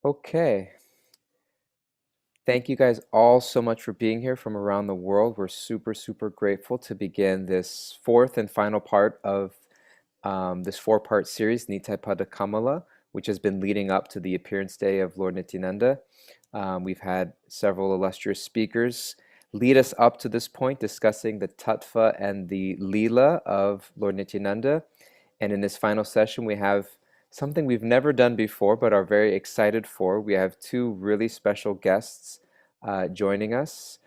Okay. Thank you guys all so much for being here from around the world. We're super, super grateful to begin this fourth and final part of this four-part series, Nitai Pada Kamala, which has been leading up to the appearance day of Lord Nityananda. We've had several illustrious speakers lead us up to this point, discussing the tattva and the lila of Lord Nityananda. And in this final session, we have something we've never done before, but are very excited for. We have two really special guests joining us,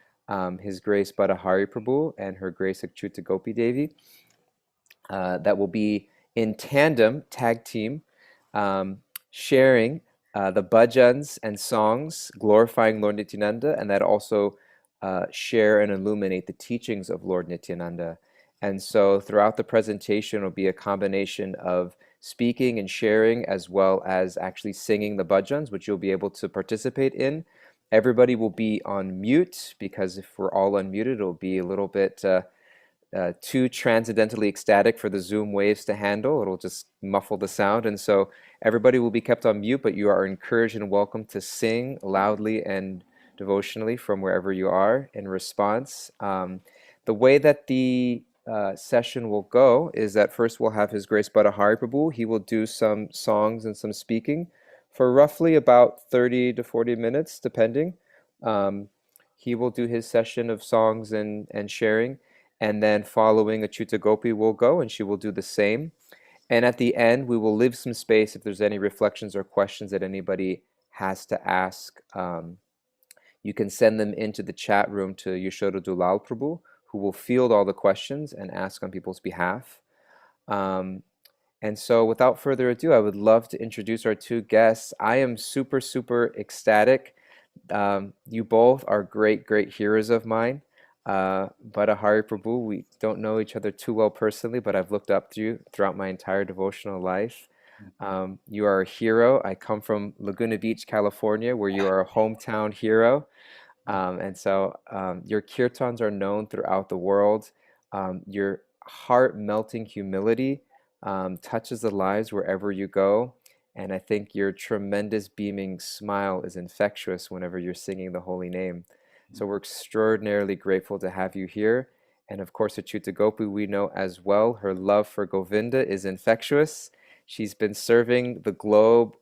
His Grace Badahari Prabhu and Her Grace Acyuta Gopi Devi, that will be in tandem, tag team, sharing the bhajans and songs glorifying Lord Nityananda, and that also share and illuminate the teachings of Lord Nityananda. And so throughout the presentation will be a combination of speaking and sharing, as well as actually singing the bhajans, which you'll be able to participate in. Everybody will be on mute, because if we're all unmuted, it'll be a little bit too transcendentally ecstatic for the Zoom waves to handle. It'll just muffle the sound. And so everybody will be kept on mute, but you are encouraged and welcome to sing loudly and devotionally from wherever you are in response. The way that the session will go is that first we'll have His Grace Badahari Prabhu. He will do some songs and some speaking for roughly about 30 to 40 minutes, depending. He will do his session of songs and sharing. And then following Achuta Gopi will go, and she will do the same. And at the end, we will leave some space if there's any reflections or questions that anybody has to ask. You can send them into the chat room to Yashoda Dulal Prabhu, who will field all the questions and ask on people's behalf. And so without further ado, I would love to introduce our two guests. I am super, super ecstatic. You both are great, great heroes of mine. Badahari Prabhu, we don't know each other too well personally, but I've looked up to you throughout my entire devotional life. You are a hero. I come from Laguna Beach, California, where you are a hometown hero. And so your kirtans are known throughout the world. Your heart-melting humility touches the lives wherever you go. And I think your tremendous beaming smile is infectious whenever you're singing the holy name. So we're extraordinarily grateful to have you here. And of course, Achuta Gopi, we know as well, her love for Govinda is infectious. She's been serving the globe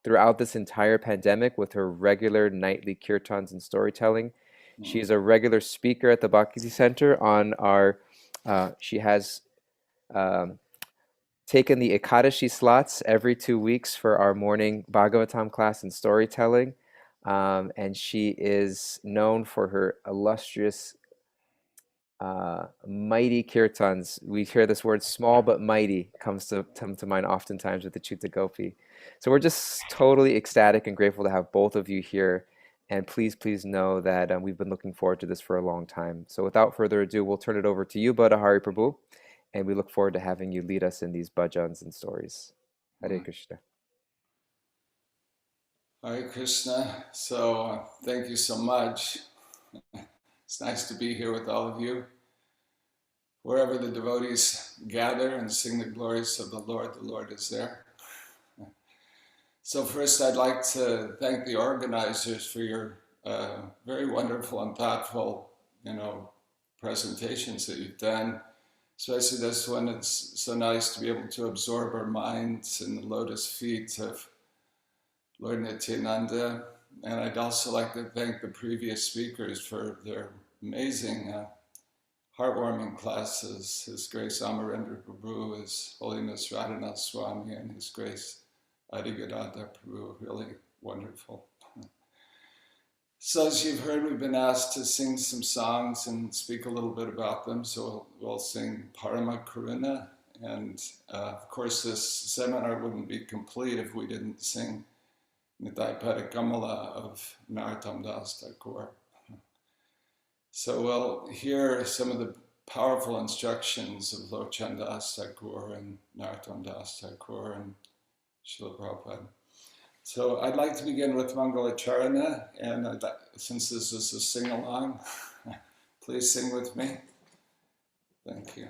throughout this entire pandemic with her regular nightly kirtans and storytelling. She is a regular speaker at the Bhakti Center on our, she has taken the Ekadashi slots every 2 weeks for our morning Bhagavatam class and storytelling. And she is known for her illustrious, mighty kirtans. We hear this word small but mighty comes to mind oftentimes with the Achuta Gopi. So we're just totally ecstatic and grateful to have both of you here. And please, please know that we've been looking forward to this for a long time. So without further ado, we'll turn it over to you, Badahari Prabhu, and we look forward to having you lead us in these bhajans and stories. Hare Krishna. Hare Krishna. So thank you so much. It's nice to be here with all of you. Wherever the devotees gather and sing the glories of the Lord is there. So first I'd like to thank the organizers for your very wonderful and thoughtful, presentations that you've done. Especially this one, it's so nice to be able to absorb our minds in the lotus feet of Lord Nityananda. And I'd also like to thank the previous speakers for their amazing, heartwarming classes. His Grace Amarendra Prabhu, His Holiness Radhanath Swami, and His Grace Adigadada Prabhu, really wonderful. So as you've heard, we've been asked to sing some songs and speak a little bit about them. So we'll sing Parama Karuna. And of course, this seminar wouldn't be complete if we didn't sing Nitai Pada Kamala of Narottam Das Thakur. So we'll hear some of the powerful instructions of Lochan Das Thakur and Narottam Das Thakur and Srila Prabhupada. So I'd like to begin with Mangalacharana, and since this is a sing-along, please sing with me. Thank you.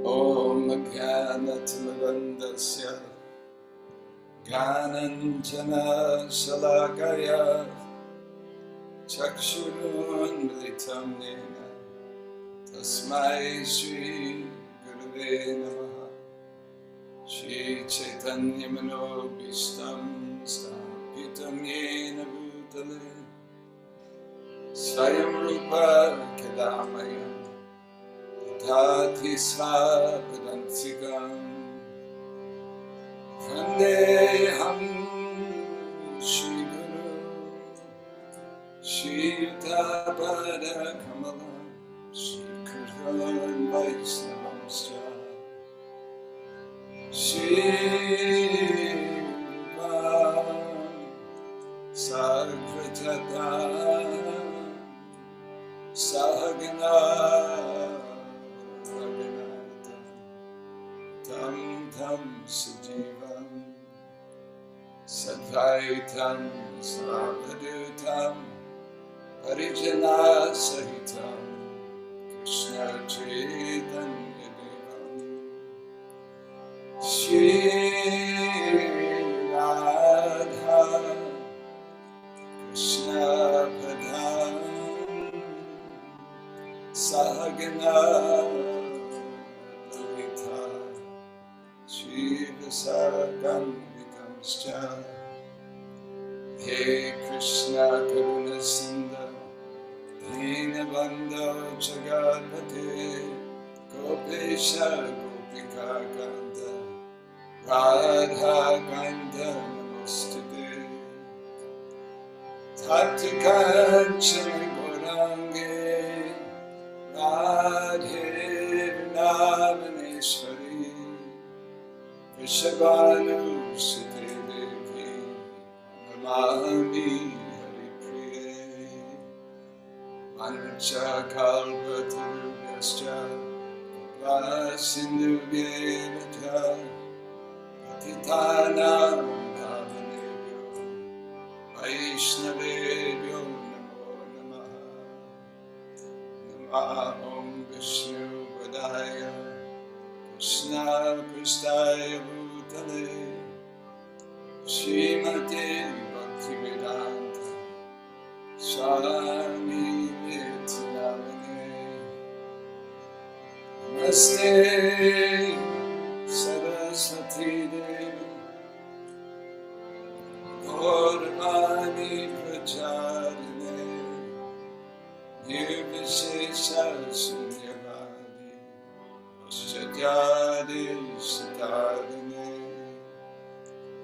Om Jnanatilagandasya Gananjana Shalakaya Chakshurunmilitam Nena Tasmai Shri Gurave Namaha Shri Chaitanya Manobishtam Stapitam Yena Bhutale Swayam Rupa Kadamayan Tati Svapadantikam Vandeham Shri Guru Shri Yuta Bada Kamala Shri Kirtan Vaisnavamscha Shri Rupa Sarvajata Sahagana Raghunatha Tam Tam Sajivam Sadvaitam Svabhadutam Parijana Sahitam Krishna Chaitanya Devam Shri Radha Krishna Padam Sahagana Lalita Shiva Sargam Vikamscha Hey Krishna Karuna Sindha Dinabandha Jagatpate Gopesha Gopika Kanta Radha Kanta Namostute Tattikanchana Gaurange Radhe Vrindavaneshwari Vrishabhanu Sute Devi Namami Haripriye Mancha Kalpatarubhyascha Sindhubhyeva Patitanam Pavanebhyo Vaishnavebhyo Namo Namaha Om Vishnu Padaya Krishna Prasthaya Bhutale Srimate Bhaktivedanta Swami Nityananda Namaste Saraswati Devi Gauravani Pracharine Nirvishesha Sunyavadi Paschatyadi Satarine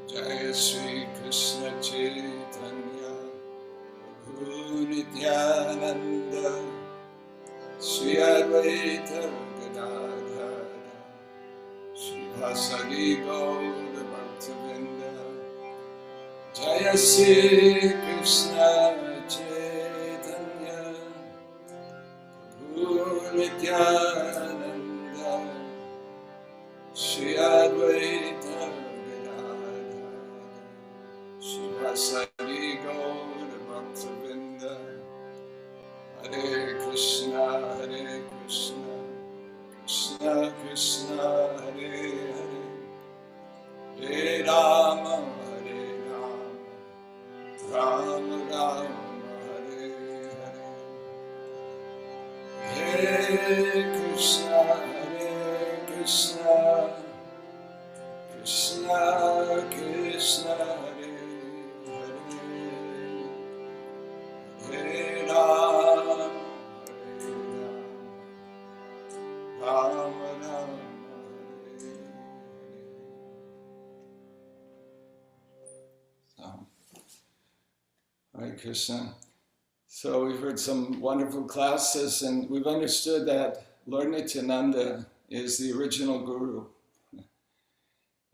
Jaya Sri Krishna Chaitanya Prabhu Nityananda Sri Advaita Gadadhara Srivasadi Gaura Bhaktivinoda Jaya Sri Krishna Chaitanya Prabhu Nityananda Sri Advaita Gadadhara Srivasadi Gaura Bhaktivinoda Hare Krishna Krishna Krishna Hare Hare Hare Rama Rama Rama Hare Hare Hare Krishna Krishna Krishna Hare Hare Hare Rama Rama Rama Hare Hare. Hare Krishna. So we've heard some wonderful classes, and we've understood that Lord Nityananda is the original guru,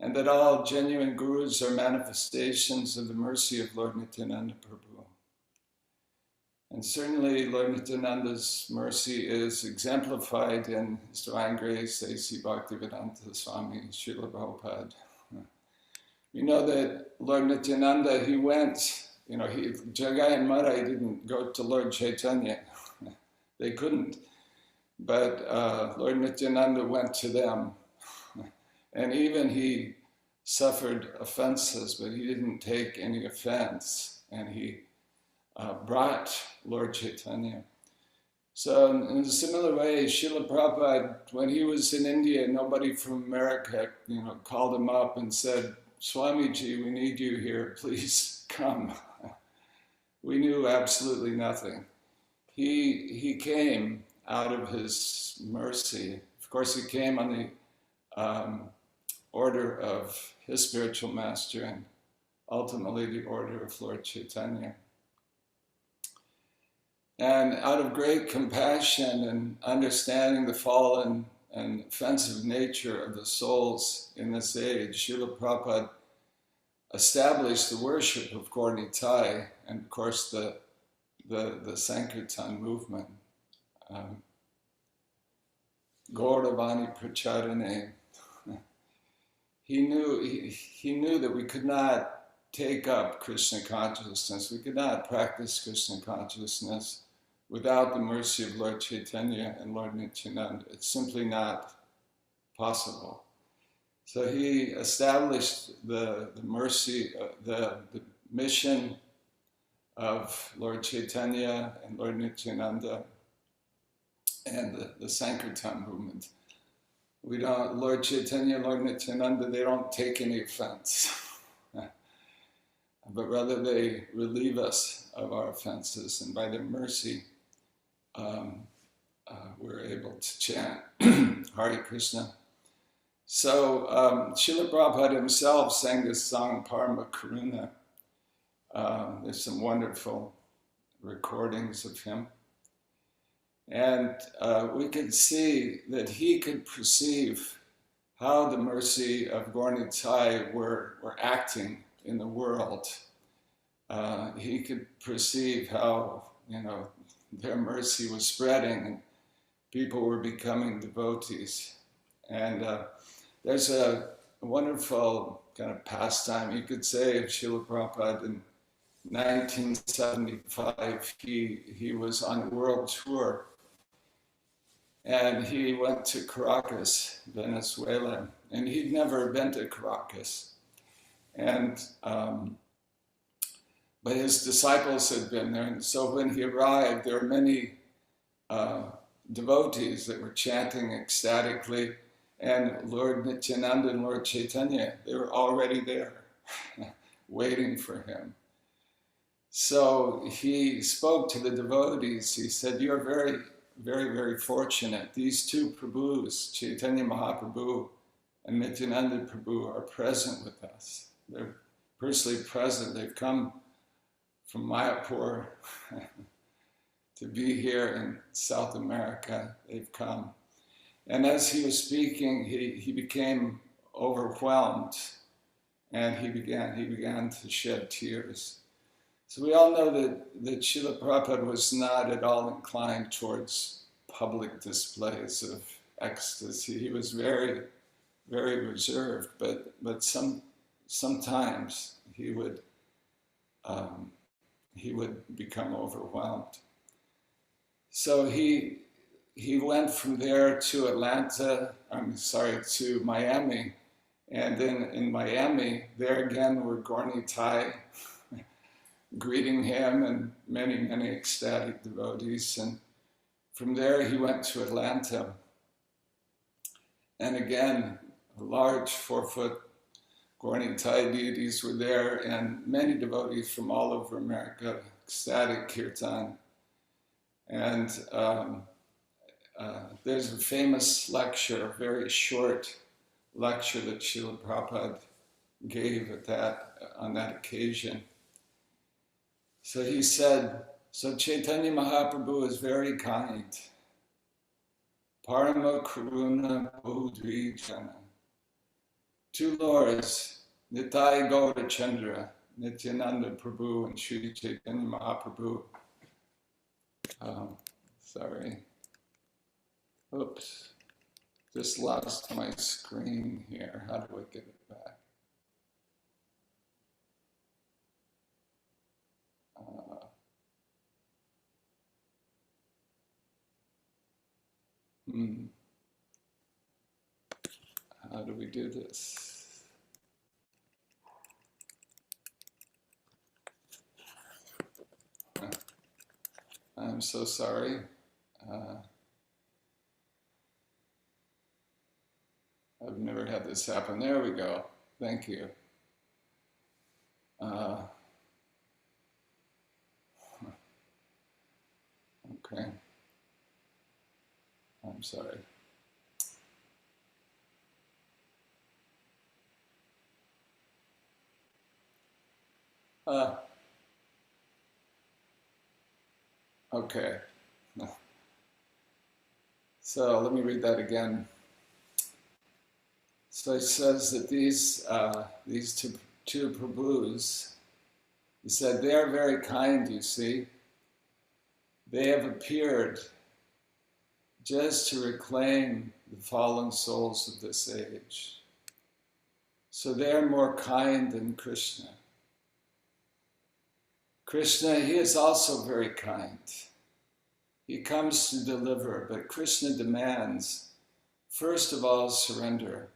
and that all genuine gurus are manifestations of the mercy of Lord Nityananda Prabhu. And certainly Lord Nityananda's mercy is exemplified in His Divine Grace, A.C. Bhaktivedanta Swami Srila Prabhupada. We know that Lord Nityananda, he went, Jagai and Madai didn't go to Lord Chaitanya. They couldn't. But Lord Nityananda went to them. And even he suffered offenses, but he didn't take any offense. And he brought Lord Chaitanya. So in a similar way, Srila Prabhupada, when he was in India, nobody from America, called him up and said, Swamiji, we need you here, please come. We knew absolutely nothing. He came out of his mercy. Of course, he came on the order of his spiritual master and ultimately the order of Lord Chaitanya. And out of great compassion and understanding the fallen and offensive nature of the souls in this age, Srila Prabhupada established the worship of Gaur Nitai and, of course, the Sankirtan movement. Gauravani Pracharane. He knew that we could not take up Krishna consciousness. We could not practice Krishna consciousness without the mercy of Lord Chaitanya and Lord Nityananda. It's simply not possible. So he established the mercy, the mission of Lord Chaitanya and Lord Nityananda and the Sankirtan movement. Lord Chaitanya, Lord Nityananda, they don't take any offense, but rather they relieve us of our offenses, and by their mercy, we're able to chant Hare Krishna. So Srila Prabhupada himself sang this song, Parama Karuna. There's some wonderful recordings of him. And we can see that he could perceive how the mercy of Gaur Nitai were acting in the world. He could perceive how, their mercy was spreading and people were becoming devotees. And there's a wonderful kind of pastime, you could say, of Srila Prabhupada. In 1975, he was on a world tour. And he went to Caracas, Venezuela, and he'd never been to Caracas. And but his disciples had been there, and so when he arrived, there were many devotees that were chanting ecstatically, and Lord Nityananda and Lord Chaitanya, they were already there, waiting for him. So he spoke to the devotees. He said, "You're very, very, very fortunate. These two Prabhus, Chaitanya Mahaprabhu and Nityananda Prabhu, are present with us. They're personally present. They've come from Mayapur to be here in South America. They've come." And as he was speaking, he became overwhelmed, and he began to shed tears. So we all know that Srila Prabhupada was not at all inclined towards public displays of ecstasy. He was very, very reserved, but sometimes he would become overwhelmed. So he went from there to to Miami, and then in Miami, there again were Gaur Nitai greeting him and many, many ecstatic devotees. And from there he went to Atlanta. And again, a large 4-foot Gaur Nitai deities were there, and many devotees from all over America, ecstatic kirtan. And there's a famous lecture, a very short lecture that Srila Prabhupada gave on that occasion. So he said, so Chaitanya Mahaprabhu is very kind. Parama Karuna Bodhvijana. Two lords, Nitai Gaura Chandra, Nityananda Prabhu and Sri Chaitanya Mahaprabhu. Oops. Just lost my screen here. How do I get it back? How do we do this? I'm so sorry. I've never had this happen. There we go. Thank you. Okay. I'm sorry. Okay. So let me read that again. So it says that these two Prabhus, he said, they are very kind, you see. They have appeared just to reclaim the fallen souls of this age. So they are more kind than Krishna. Krishna, he is also very kind. He comes to deliver, but Krishna demands, first of all, surrender.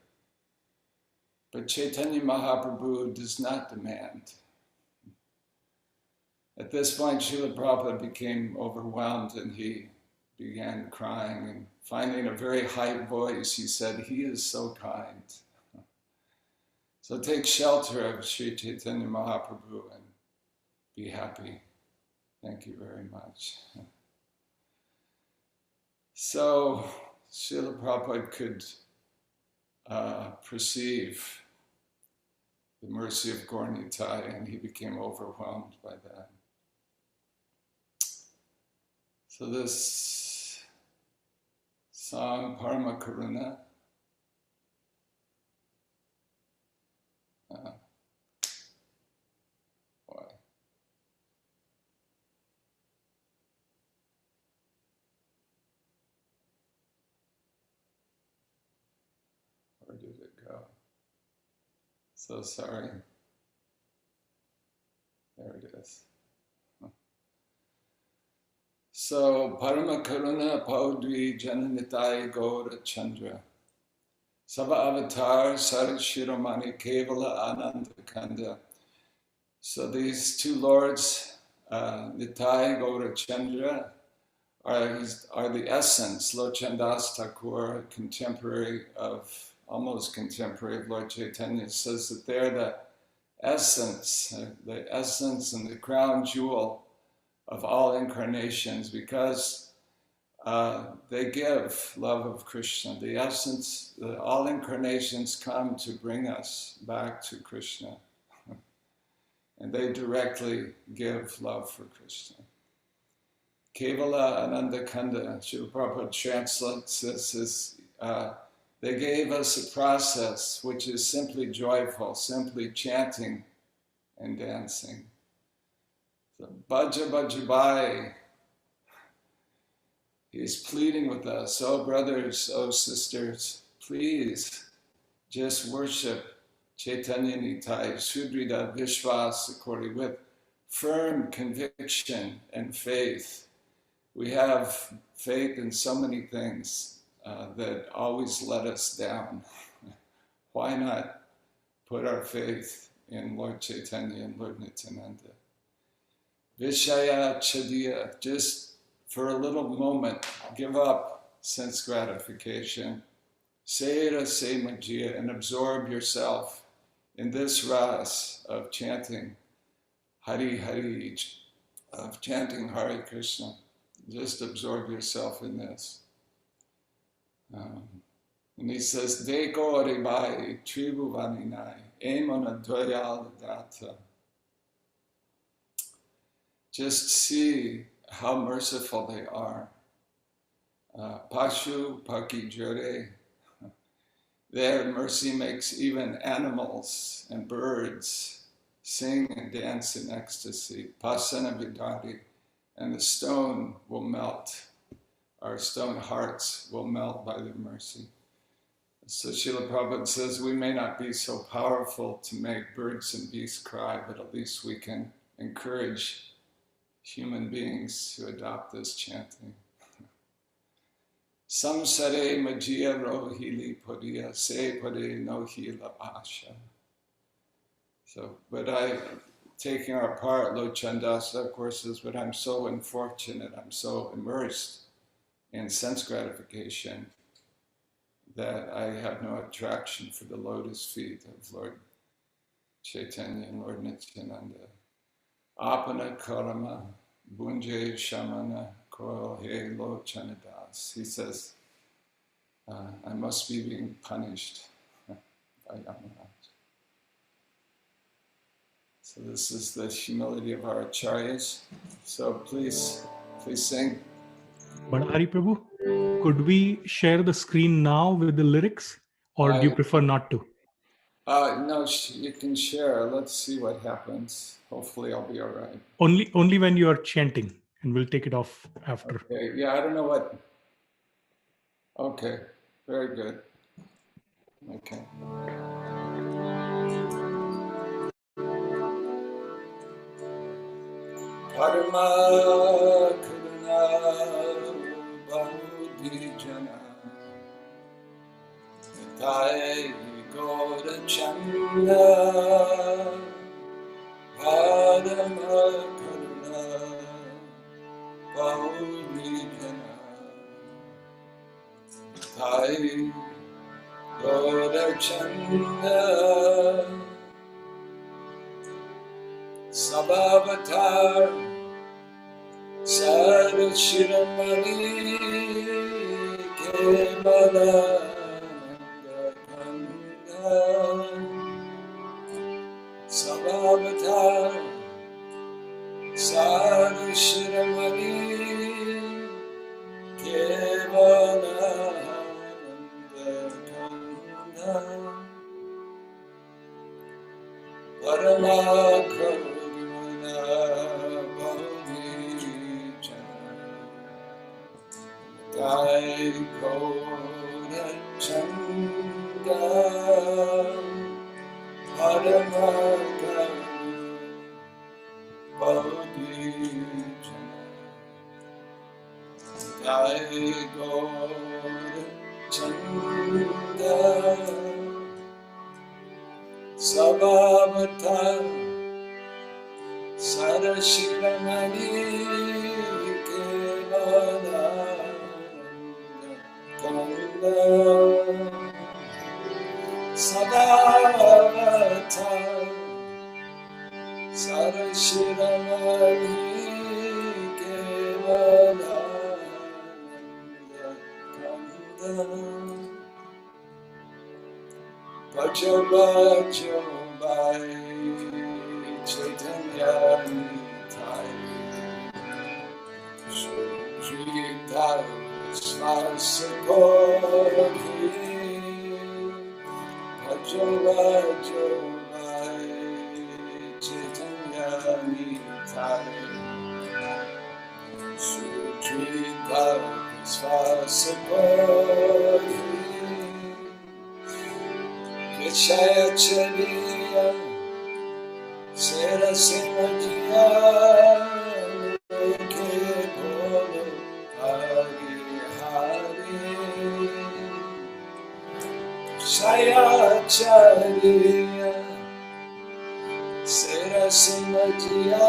But Chaitanya Mahaprabhu does not demand. At this point, Srila Prabhupada became overwhelmed and he began crying, and finding a very high voice, he said, he is so kind. So take shelter of Sri Chaitanya Mahaprabhu and be happy. Thank you very much. So Srila Prabhupada could perceive the mercy of Gaur Nitai, and he became overwhelmed by that. So this song, Parama Karuna, where did it go? So sorry. There it is. So, Parama Karuna Paudri Jananitai Gaura Chandra. Sava Avatar Sarat Shiromani Kevala Ananda Kanda. So these two lords, Nitai Gaura Chandra, are the essence. Lochandas Thakur, almost contemporary of Lord Chaitanya, says that they're the essence and the crown jewel of all incarnations, because they give love of Krishna. The essence, all incarnations come to bring us back to Krishna. And they directly give love for Krishna. Kevala Ananda Kanda, Srila Prabhupada translates this as, they gave us a process which is simply joyful, simply chanting and dancing. So Bhaja Bhaja Bhai, he's pleading with us, oh brothers, oh sisters, please just worship Chaitanya Nitai, Sudrida Vishwas according with firm conviction and faith. We have faith in so many things that always let us down. Why not put our faith in Lord Chaitanya and Lord Nityananda? Vishaya Chadiya, just for a little moment, give up sense gratification. Sera Semajiya, and absorb yourself in this ras of chanting Hari Hari, of chanting Hare Krishna. Just absorb yourself in this. And he says, Deko Aribai, Tribu Vaninai, Emona Dwayal Data. Just see how merciful they are. Pashu Paki Jure. Their mercy makes even animals and birds sing and dance in ecstasy. Pasana Vidari. And the stone will melt. Our stone hearts will melt by their mercy. So Srila Prabhupada says, we may not be so powerful to make birds and beasts cry, but at least we can encourage human beings to adopt this chanting. Samsare Majia Rohili Podia Se Pode No Hila Asha. So, but taking our part, Lord Chandasa, of course, is what I'm so unfortunate, I'm so immersed in sense gratification that I have no attraction for the lotus feet of Lord Chaitanya and Lord Nityananda. Apana karama bunje shamana koro he lo chanadas. He says, I must be being punished by Yamaraj. So this is the humility of our acharyas. So please sing. Badahari Prabhu, could we share the screen now with the lyrics, or do you prefer not to? No, you can share. Let's see what happens. Hopefully I'll be all right. Only when you are chanting, and we'll take it off after. Okay, yeah, I don't know what. Okay, very good. Okay. Karma Karuna Bahudi Jana Tai Goda Chanda Karma Karuna Bahudi Jana Tai Goda Chanda Sabhavatar Sarashiramani Kevalananda Kanda Sabhavatar Sarashiramani Kevalananda Kanda Paramakramana Dai Koda Changa Paramaka Bodhijana Dai Koda Changa Sabhavatan Sarashiramani Kevalananda Kanda Sabhavatan Sarashiramani Kevalananda Kanda Bajo Bajo Bai Chaitanya Nitai Sujita Svasakoti Bajo Bajo Bai Chaitanya Nitai Sujita Svasakoti Vishaya Chariya Sera Simajiya Ke Bolo Hari Hari Vishaya Chariya Sera Simajiya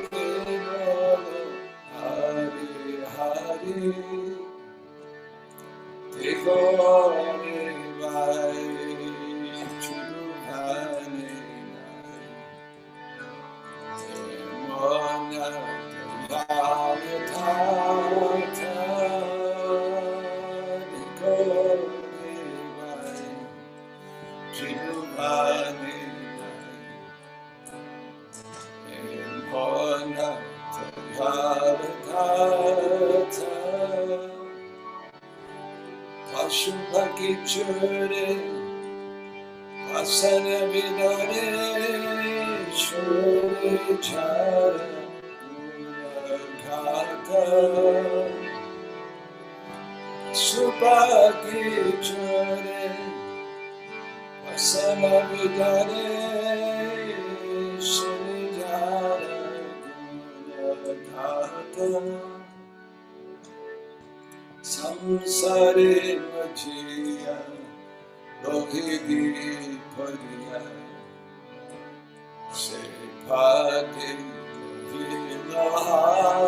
Ke Bolo Hari Hari Dekore vai chubhane mona dhyana tata dekore vai chubhane mona dhyana tata Pashupaki Chure, Asana Vidare, Chure Chara, Gata, Supaki Chure, Asana Vidare, Chure Chara, Gata. samsare majiya rohidi pariya se bhagi vilasa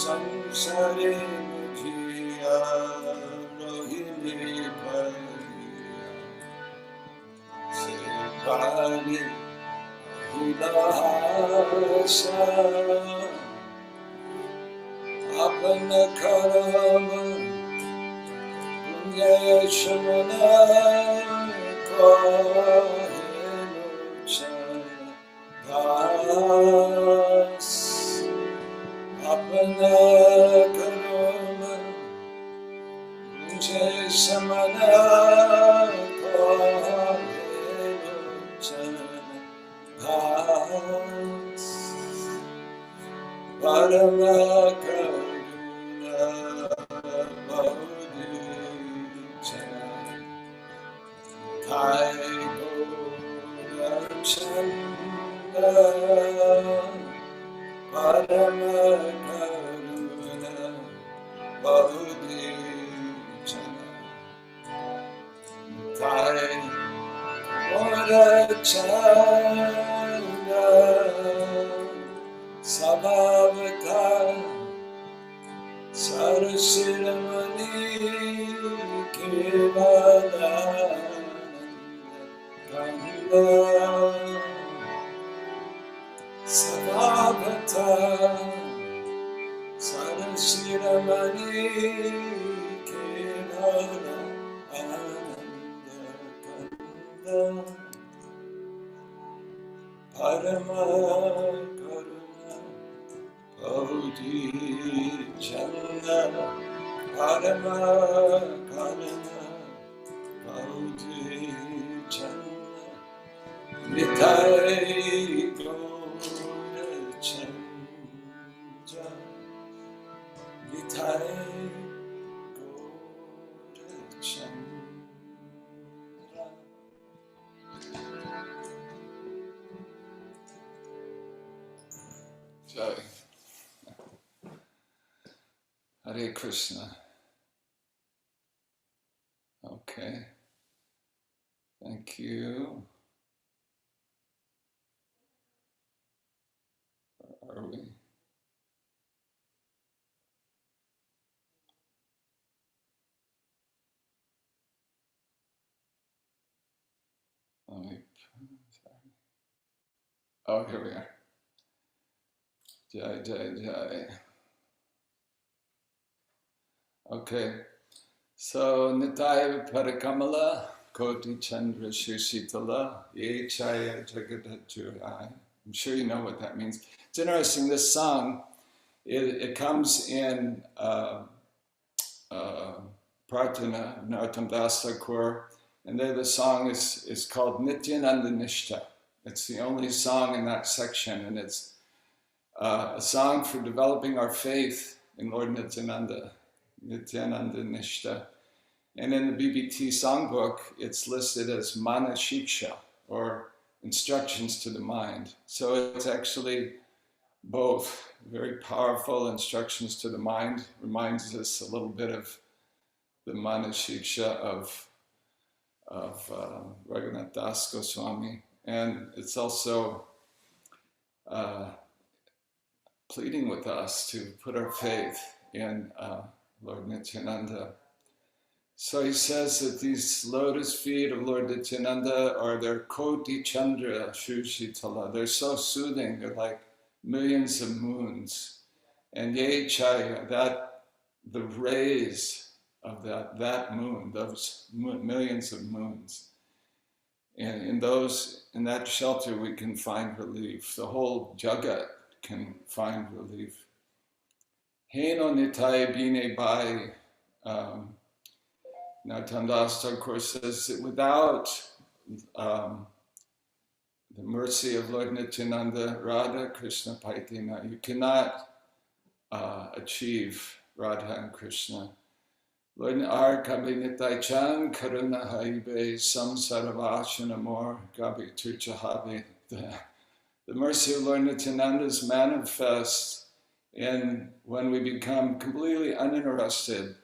samsare majiya rohidi pariya se bhagi vilasa apna karma punyashamana kahenochana das apna karma punyashamana kahenochana das Parama Karuna Bahudicana Thai Gora Chanda Parama Karuna Bahudicana Thai Gora Chanda Sabhavata Sarasiramani Kevalananda Kanda Sabhavata Sarasiramani Kevalananda Kanda Parama Karuna Audi Chanda Parama Karuna Audi Chanda Nitai Gora Chanda Nitai Gora Chanda Jai Hare Krishna. Okay. Thank you. Where are we? Sorry. Oh, here we are. Jai, Jai, Jai. Okay. So, Nitai Parakamala, Koti Chandra Shishitala, Ye Chaya Jagadaturai. I'm sure you know what that means. It's interesting, this song, it comes in Pratana, Narottam Das Thakur, and there the song is called Nityananda Nishta. It's the only song in that section, and it's a song for developing our faith in Lord Nityananda, Nityananda Nishta. And in the BBT songbook, it's listed as Mana Shiksha, or instructions to the mind. So it's actually both very powerful instructions to the mind, reminds us a little bit of the Mana Shiksha of Raghunath Das Goswami. And it's also pleading with us to put our faith in Lord Nityananda. So he says that these lotus feet of Lord Nityananda are their Koti Chandra Shushitala. They're so soothing, they're like millions of moons. And Ye Chaya, that the rays of that moon, those millions of moons, and in that shelter we can find relief. The whole Jagat can find relief. Heno Nitai Bine Bai, Nityananda Das Thakur says that without the mercy of Lord Nityananda, Radha Krishna Paitina, you cannot achieve Radha and Krishna. Lord Ar Kabi Nitai Chan Karuna Haibe Samsaravashana Mor Gabi Turchahabi. The mercy of Lord Nityananda is manifest And when we become completely uninterested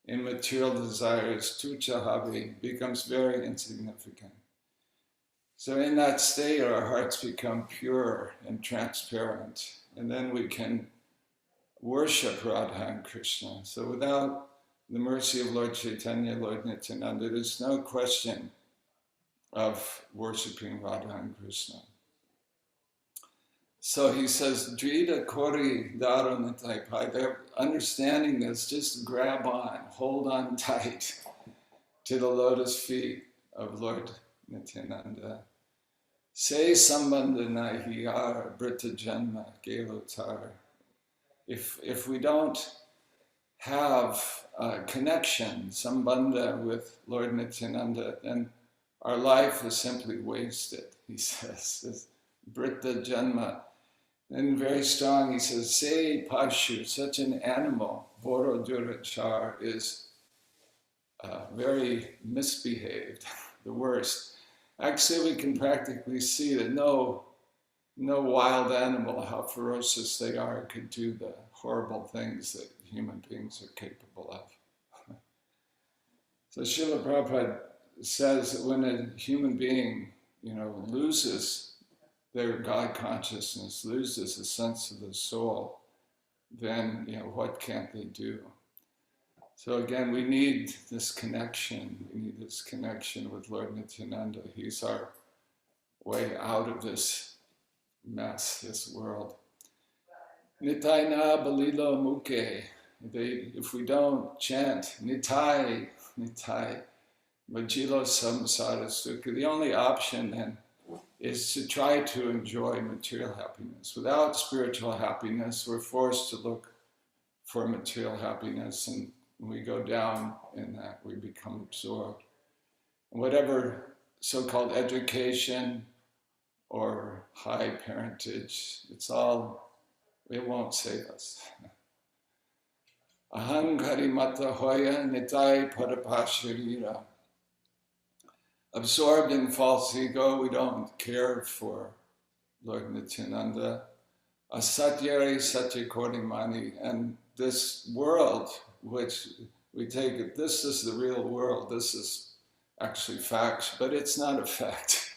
in material desires, tucha havi becomes very insignificant. So in that state, our hearts become pure and transparent, and then we can worship Radha and Krishna. So without the mercy of Lord Chaitanya, Lord Nityananda, there's no question of worshiping Radha and Krishna. So he says, Drita Kori Daro Nitai Pai. They're understanding this, just grab on, hold on tight to the lotus feet of Lord Nityananda. Se sambandha nahiyar brita janma gelotar. If we don't have a connection, sambandha with Lord Nityananda, then our life is simply wasted, he says. Brita janma. And very strong, he says, Se pashu, such an animal, Voro Durachar, is very misbehaved, the worst. Actually, we can practically see that no wild animal, how ferocious they are, could do the horrible things that human beings are capable of. So Srila Prabhupada says that when a human being, loses their God consciousness, loses a sense of the soul, then, what can't they do? So again, we need this connection. We need this connection with Lord Nityananda. He's our way out of this mess, this world. Nitai na balilo muke. If we don't chant Nitai, Nitai, Vajilo samsara sukha, the only option then is to try to enjoy material happiness. Without spiritual happiness, we're forced to look for material happiness, and we go down in that, we become absorbed. And whatever so-called education or high parentage, it won't save us. Ahankari mata hoya nitai padapashirira. Absorbed in false ego, we don't care for Lord Nityananda. Asatyari satyakortimani, and this world, which we take it, this is the real world, this is actually facts, but it's not a fact.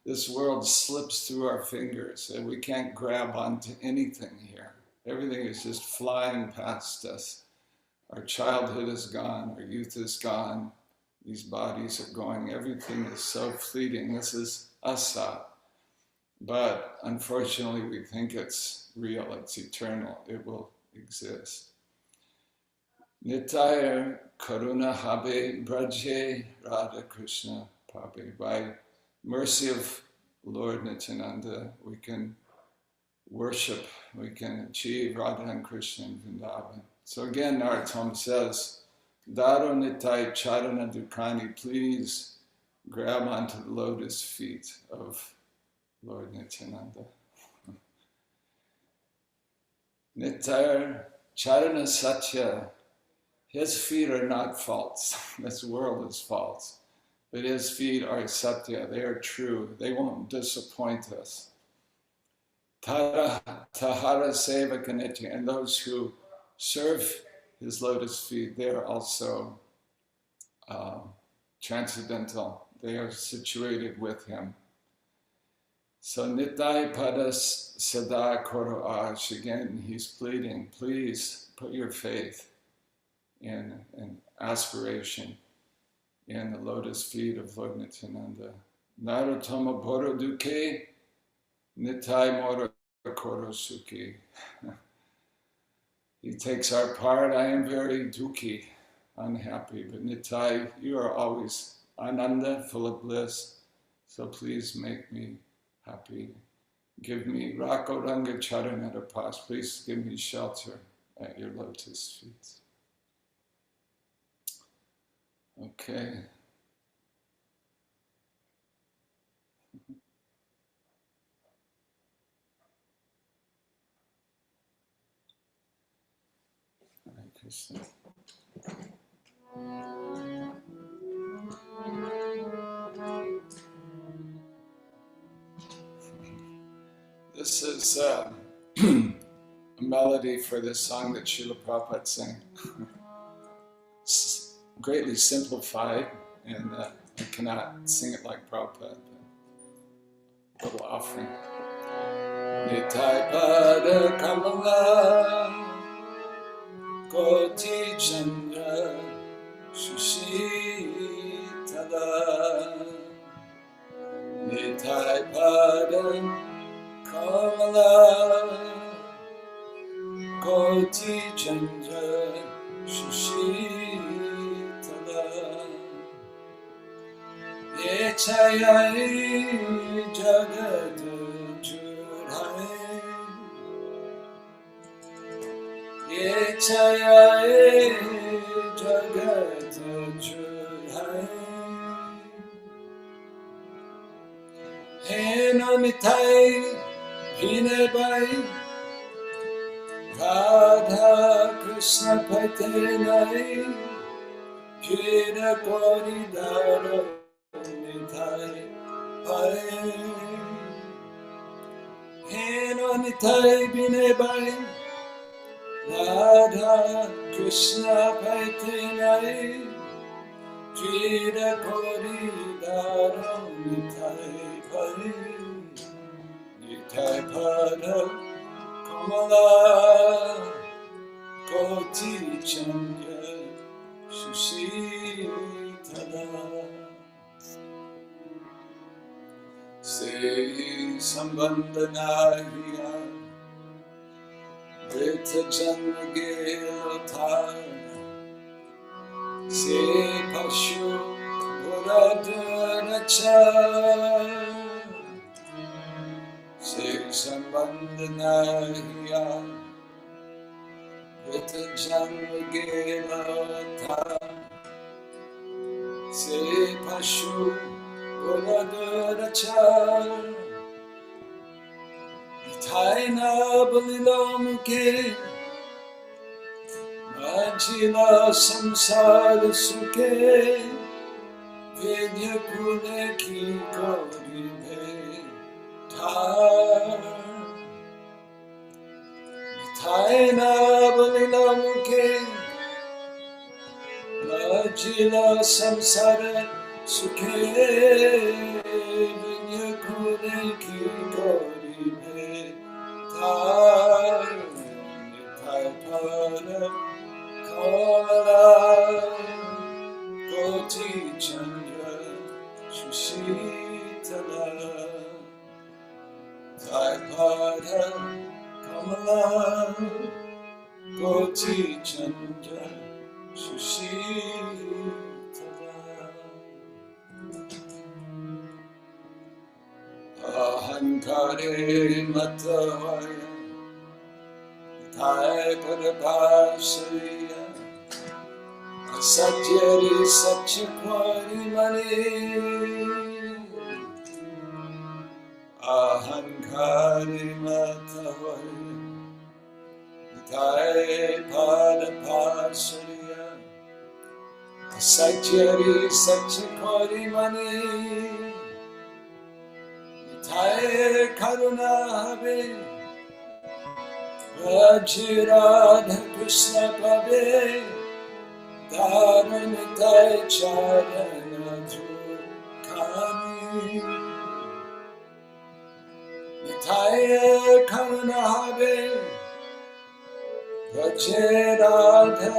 This world slips through our fingers and we can't grab onto anything here. Everything is just flying past us. Our childhood is gone, our youth is gone, these bodies are going, everything is so fleeting. This is asa. But unfortunately, we think it's real, it's eternal, it will exist. Nitaya karuna habe braje Radha Krishna pabe. By mercy of Lord Nityananda, we can worship, we can achieve Radha and Krishna in Vrindavan. So again, Narottam says, Daro Nitai Charana Dukani, please grab onto the lotus feet of Lord Nityananda. Nitya Charana Satya, his feet are not false. This world is false. But his feet are Satya, they are true. They won't disappoint us. Tahara Sevaka Nitya, and those who serve his lotus feet, they are also transcendental. They are situated with him. So Nitai Padas Sada Koro Ash, again, he's pleading, please put your faith in aspiration in the lotus feet of Lord Nityananda. Narottama Boro Duke, Nitai Moro Koro Suki. He takes our part. I am very dukkhi, unhappy, but Nitai, you are always Ananda, full of bliss, so please make me happy. Give me Rakoranga Charanata Pas, please give me shelter at your lotus feet. Okay. Hare Krishna. This is a melody for this song that Srila Prabhupada sang. It's greatly simplified, and I cannot sing it like Prabhupada. But a little offering. Nitai Pada Kamala Koti Chandra Sushitala Nitai Pada Kamala Koti Chandra Sushitala Yechayai Jagat Jurhai Yechayai Jagat Jurhai Henamitai Hinebai Radha Krishna Paitenai Jira Kori Dara Nitai Pare Heno Nitai Binebai Radha Krishna Paitenai Jira Kori Dara Nitai Pare Nitai Pada Kamala Koti Chandra Sushitala Se Sambandhanaya Vrita Janma Gelata Se Pashu Puradanacha Se Sambandhanaya Vrita Janma Gelata Se Pashu Puradanacha Taina Balilamuke Majila Samsara Suke Vidya Kune Ki Kori Taina Balilamuke Majila Samsara Suke Vidya Kune Ki Kori Nitai Pada Kamala Koti Chandra Sushitala Nitai Pada Kamala Koti Chandra Sushitala Ahankare Matavaya Nitai Padapasaya Asatyari Satchakwari Mani Ahankare Matavaya Nitai Padapasaya Asatyari Satchakwari Mani Nitai Karuna Habe Vajirada Krishna Pabe Dharanitai Charana Dhukami Nitai Karuna Habe Vajirada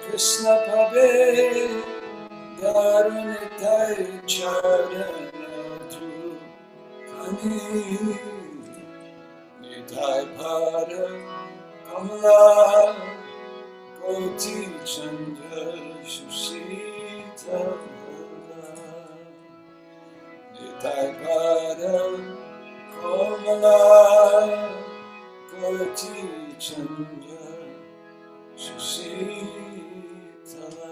Krishna Pabe Dharanitai Charana Dhukami Nitai Pada Kamala Koti Chandra Sushitala Nitai Pada Kamala Koti Chandra Sushitala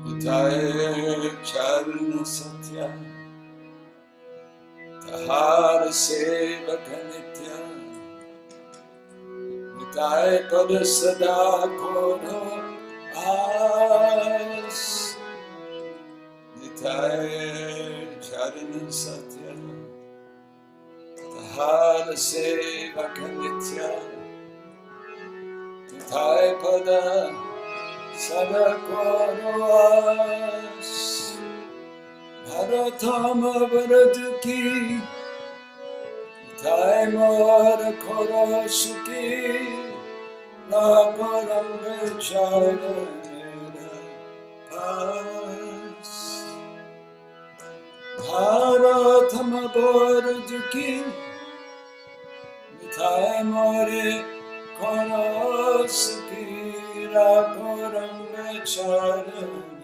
Nitai Charana Satya Tahara Sevaka Nitya Nitai Pada Sada Kona As Nitai Charana Satya Pada Sevaka Nitya Nitai Pada Sadakwaras Bharatama Varaduki Nitai Mara Korasuki Nagaranga Charanera Pas Bharatama Varaduki Nitai Mare Korasuki Nagaranga Charanera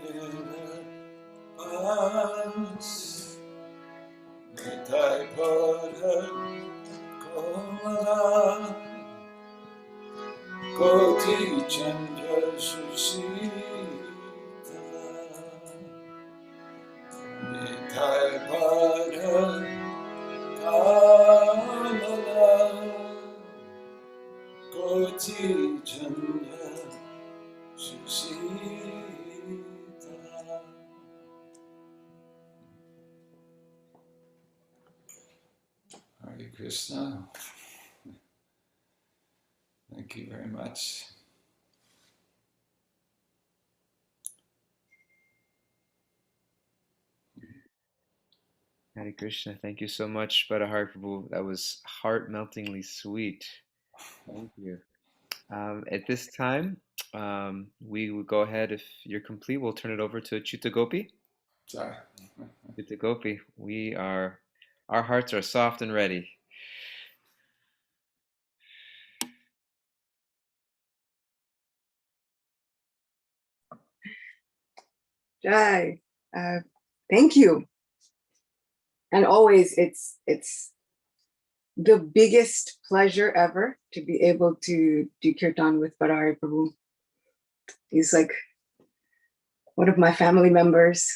Pas Nitai Pada Komala Koti Chandra Susitala Nitai Pada Kamala Koti Chandra Susitala. Hare Krishna. Thank you very much. Hare Krishna. Thank you so much, Badahari Prabhu. That was heart-meltingly sweet. Thank you. At this time, we will go ahead. If you're complete, we'll turn it over to Achuta Gopi. Sorry. Achuta Gopi, our hearts are soft and ready. Jai, thank you. And always, it's the biggest pleasure ever to be able to do kirtan with Badahari Prabhu. He's like one of my family members.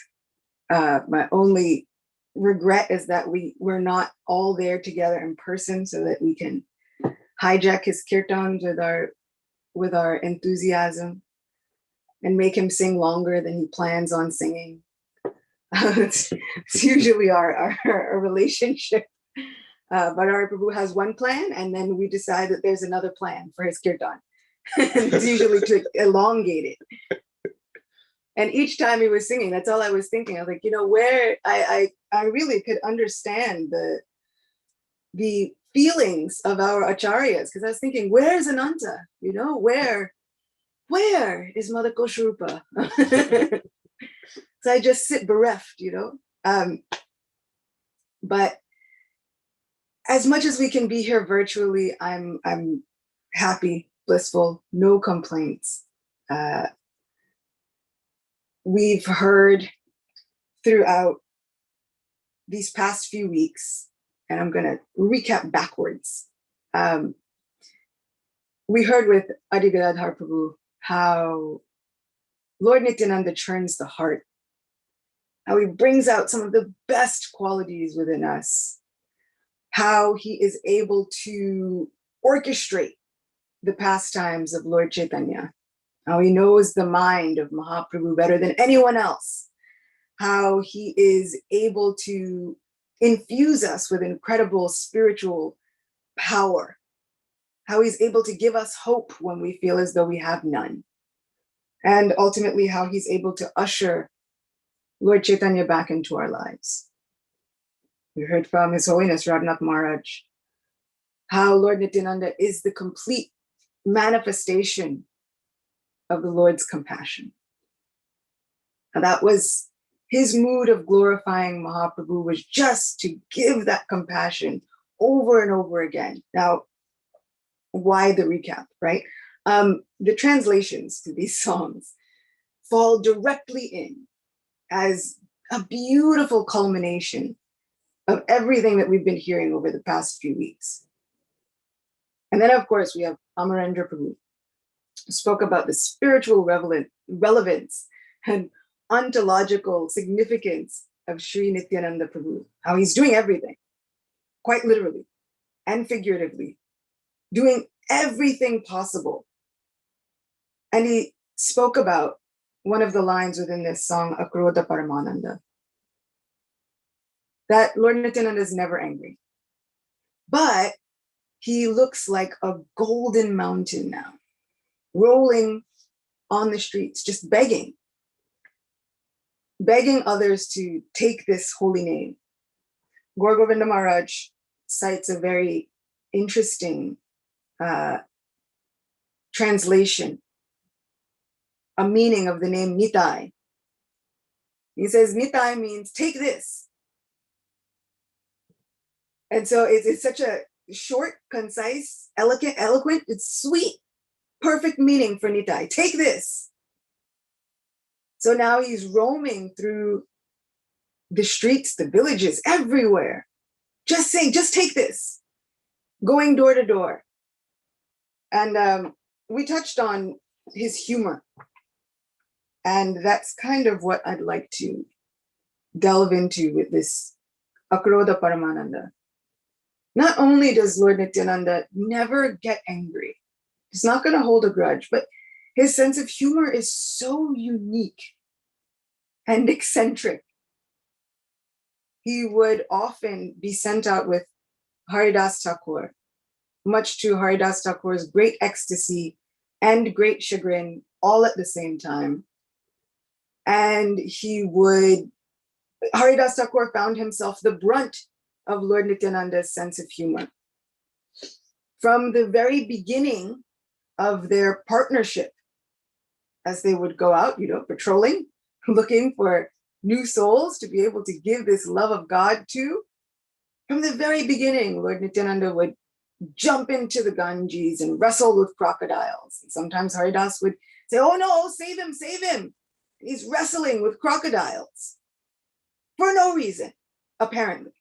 My only regret is that we're not all there together in person so that we can hijack his kirtans with our enthusiasm and make him sing longer than he plans on singing. It's usually our relationship. Badahari Prabhu has one plan, and then we decide that there's another plan for his kirtan. It's usually to elongate it. And each time he was singing, that's all I was thinking. I was like, where I really could understand the feelings of our acharyas, because I was thinking, where's Ananta? Where is Mother Kosharupa? So I just sit bereft, but as much as we can be here virtually, I'm happy, blissful, no complaints. We've heard throughout these past few weeks, and I'm going to recap backwards. We heard with Adi Gadadhar Prabhu how Lord Nityananda churns the heart, how he brings out some of the best qualities within us, how he is able to orchestrate the pastimes of Lord Chaitanya, how he knows the mind of Mahaprabhu better than anyone else, how he is able to infuse us with incredible spiritual power, how he's able to give us hope when we feel as though we have none, and ultimately how he's able to usher Lord Chaitanya back into our lives. We heard from His Holiness Raghunath Maharaj how Lord Nityananda is the complete manifestation of the Lord's compassion. Now that was his mood of glorifying Mahaprabhu, was just to give that compassion over and over again. Now, why the recap, right? The translations to these songs fall directly in as a beautiful culmination of everything that we've been hearing over the past few weeks. And then, of course, we have Amarendra Prabhu, who spoke about the spiritual relevance and ontological significance of Sri Nityananda Prabhu, how he's doing everything, quite literally and figuratively, doing everything possible. And he spoke about one of the lines within this song, Akrodha Paramananda, that Lord Nityananda is never angry. But he looks like a golden mountain now, rolling on the streets, just begging others to take this holy name. Gaur Govinda Maharaj cites a very interesting translation, a meaning of the name Nitai. He says, Nitai means take this. And so it's such a short, concise, eloquent, it's sweet, perfect meaning for Nitai. Take this. So now he's roaming through the streets, the villages, everywhere. Just saying, just take this. Going door to door. And we touched on his humor. And that's kind of what I'd like to delve into with this Akrodha Paramananda. Not only does Lord Nityananda never get angry, he's not going to hold a grudge, but his sense of humor is so unique and eccentric. He would often be sent out with Haridas Thakur, much to Haridas Thakur's great ecstasy and great chagrin, all at the same time. And Haridas Thakur found himself the brunt of Lord Nityananda's sense of humor. From the very beginning of their partnership, as they would go out, patrolling, looking for new souls to be able to give this love of God to, from the very beginning, Lord Nityananda would jump into the Ganges and wrestle with crocodiles. And sometimes Haridas would say, oh no, save him, save him. He's wrestling with crocodiles for no reason, apparently.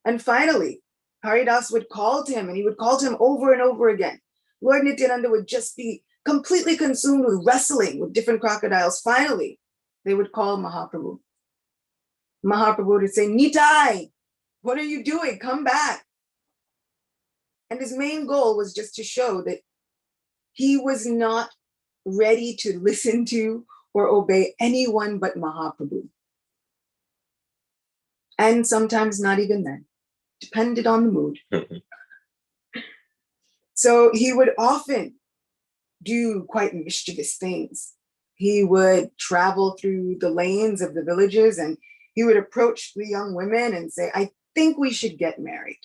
And finally, Haridas would call to him, and he would call to him over and over again. Lord Nityananda would just be completely consumed with wrestling with different crocodiles. Finally, they would call Mahaprabhu. Mahaprabhu would say, Nitai, what are you doing? Come back. And his main goal was just to show that he was not ready to listen to or obey anyone but Mahaprabhu. And sometimes not even then, depended on the mood. So he would often do quite mischievous things. He would travel through the lanes of the villages, and he would approach the young women and say, I think we should get married.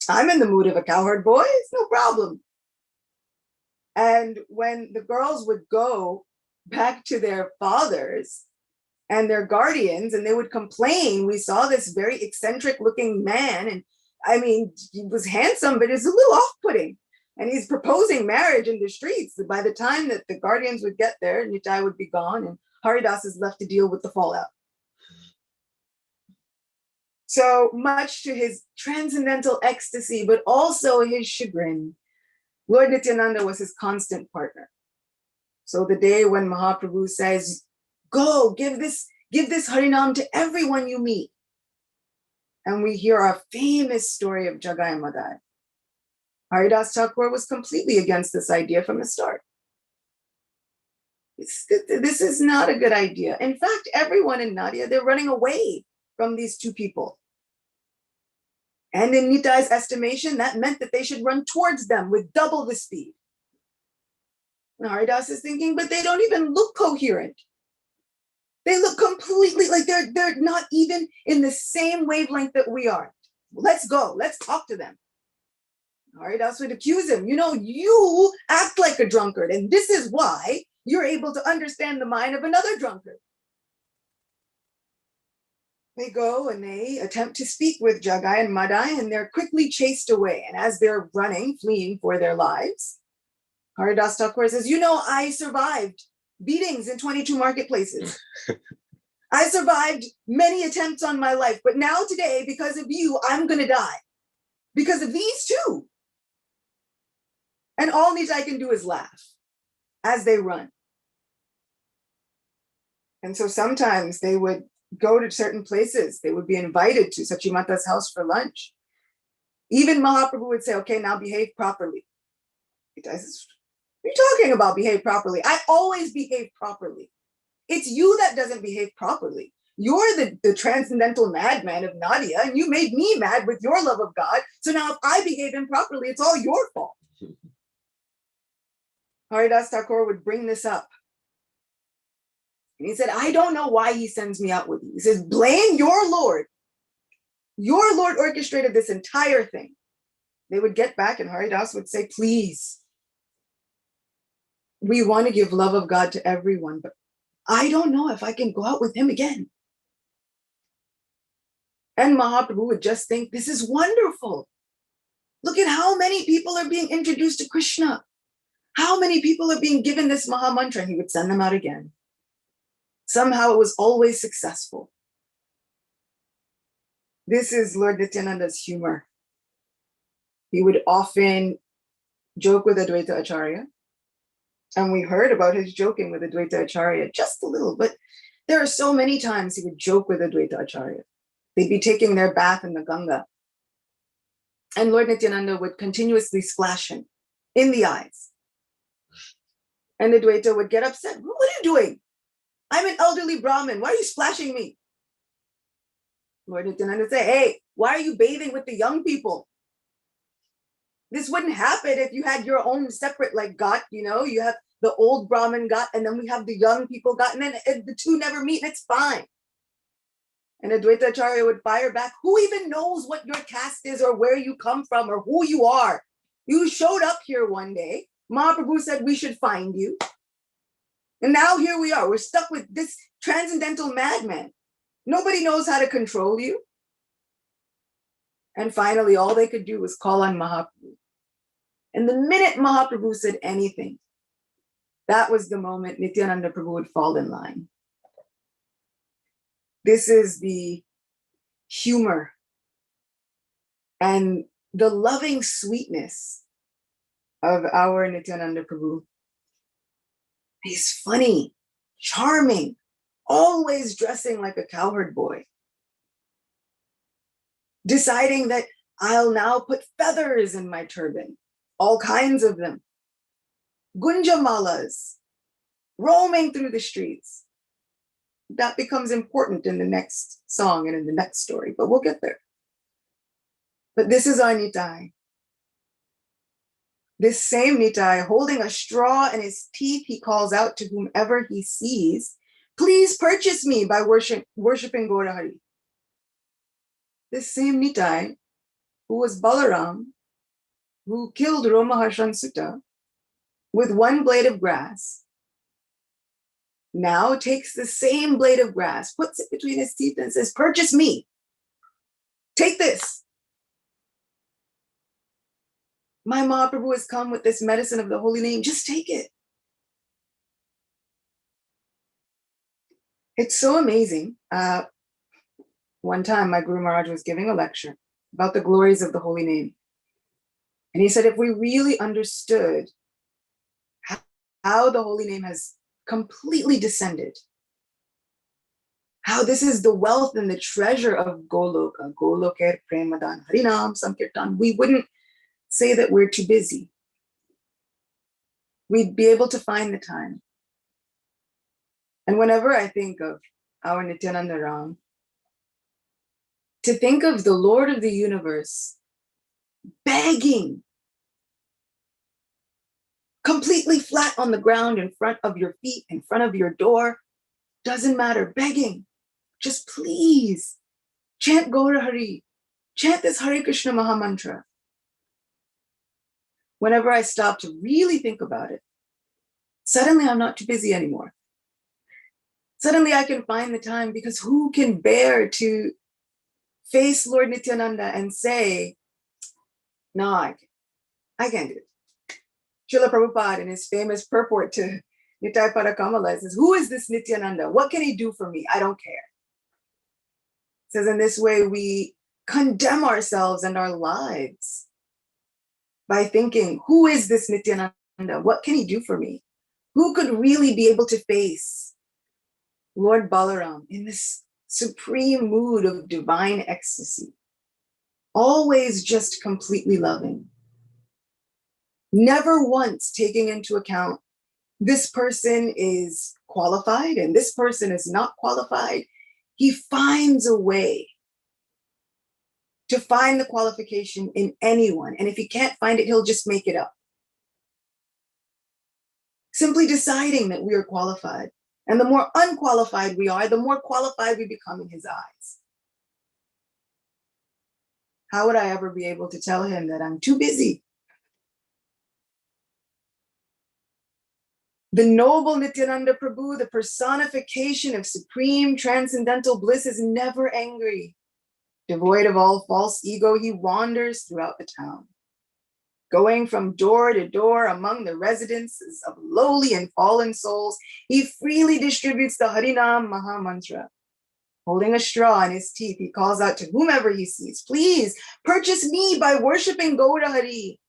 I'm in the mood of a cowherd boy, it's no problem. And when the girls would go back to their fathers and their guardians, and they would complain, we saw this very eccentric looking man, and I mean, he was handsome, but it's a little off-putting. And he's proposing marriage in the streets. By the time that the guardians would get there, Nitai would be gone, and Haridas is left to deal with the fallout. So much to his transcendental ecstasy, but also his chagrin, Lord Nityananda was his constant partner. So the day when Mahaprabhu says, go, give this Harinam to everyone you meet. And we hear our famous story of Jagai and Madai. Haridas Thakur was completely against this idea from the start. This is not a good idea. In fact, everyone in Nadia, they're running away from these two people. And in Nitai's estimation, that meant that they should run towards them with double the speed. And Haridas is thinking, but they don't even look coherent. They look completely like they're not even in the same wavelength that we are. Let's go, let's talk to them. Haridas would accuse him, you act like a drunkard, and this is why you're able to understand the mind of another drunkard. They go and they attempt to speak with Jagai and Madai, and they're quickly chased away. And as they're running, fleeing for their lives, Haridas Thakur says, I survived beatings in 22 marketplaces. I survived many attempts on my life, but now today, because of you, I'm going to die. Because of these two. And all Nitai can do is laugh as they run. And so sometimes they would go to certain places. They would be invited to Sachimata's house for lunch. Even Mahaprabhu would say, okay, now behave properly. Nitai says, what are you talking about behave properly? I always behave properly. It's you that doesn't behave properly. You're the transcendental madman of Nadia, and you made me mad with your love of God. So now if I behave improperly, it's all your fault. Haridas Thakur would bring this up. And he said, I don't know why he sends me out with you. He says, blame your Lord. Your Lord orchestrated this entire thing. They would get back and Haridas would say, please, we want to give love of God to everyone, but I don't know if I can go out with him again. And Mahaprabhu would just think, this is wonderful. Look at how many people are being introduced to Krishna. How many people are being given this Maha Mantra? And he would send them out again. Somehow it was always successful. This is Lord Nityananda's humor. He would often joke with Advaita Acharya. And we heard about his joking with Advaita Acharya just a little, but there are so many times he would joke with Advaita Acharya. They'd be taking their bath in the Ganga. And Lord Nityananda would continuously splash him in the eyes. And Advaita would get upset. What are you doing? I'm an elderly Brahmin. Why are you splashing me? Lord Nityananda would say, hey, why are you bathing with the young people? This wouldn't happen if you had your own separate like ghat, you have the old Brahmin ghat, and then we have the young people ghat, and then the two never meet, and it's fine. And Advaita Acharya would fire back, who even knows what your caste is or where you come from or who you are? You showed up here one day. Mahaprabhu said we should find you. And now here we are. We're stuck with this transcendental madman. Nobody knows how to control you. And finally, all they could do was call on Mahaprabhu. And the minute Mahaprabhu said anything, that was the moment Nityananda Prabhu would fall in line. This is the humor and the loving sweetness of our Nityananda Prabhu. He's funny, charming, always dressing like a cowherd boy. Deciding that I'll now put feathers in my turban, all kinds of them. Gunjamalas, roaming through the streets. That becomes important in the next song and in the next story, but we'll get there. But this is our Nitai. This same Nitai, holding a straw in his teeth, he calls out to whomever he sees, please purchase me by worshiping Gaurahari. This same Nitai, who was Balaram, who killed Romaharshan Sutta with one blade of grass, now takes the same blade of grass, puts it between his teeth and says, purchase me. Take this. My Mahaprabhu has come with this medicine of the holy name. Just take it. It's so amazing. One time, my Guru Maharaj was giving a lecture about the glories of the holy name. And he said, if we really understood how the holy name has completely descended, how this is the wealth and the treasure of Goloka, Goloker Premadan Harinam Sankirtan, we wouldn't say that we're too busy. We'd be able to find the time. And whenever I think of our Nityananda Ram, to think of the Lord of the universe begging, completely flat on the ground in front of your feet, in front of your door, doesn't matter, begging, just please chant Gaurahari, chant this Hare Krishna Maha Mantra. Whenever I stop to really think about it, suddenly I'm not too busy anymore. Suddenly I can find the time, because who can bear to face Lord Nityananda and say, no, I can't do it. Srila Prabhupada in his famous purport to Nitai Parakamala says, who is this Nityananda? What can he do for me? I don't care. Says in this way, we condemn ourselves and our lives by thinking, who is this Nityananda? What can he do for me? Who could really be able to face Lord Balaram in this supreme mood of divine ecstasy? Always just completely loving. Never once taking into account this person is qualified and this person is not qualified. He finds a way to find the qualification in anyone. And if he can't find it, he'll just make it up. Simply deciding that we are qualified. And the more unqualified we are, the more qualified we become in his eyes. How would I ever be able to tell him that I'm too busy? The noble Nityananda Prabhu, the personification of supreme transcendental bliss, is never angry. Devoid of all false ego, he wanders throughout the town, going from door to door among the residences of lowly and fallen souls. He freely distributes the Harinam Maha Mantra. Holding a straw in his teeth, he calls out to whomever he sees, please purchase me by worshiping Gaura Hari.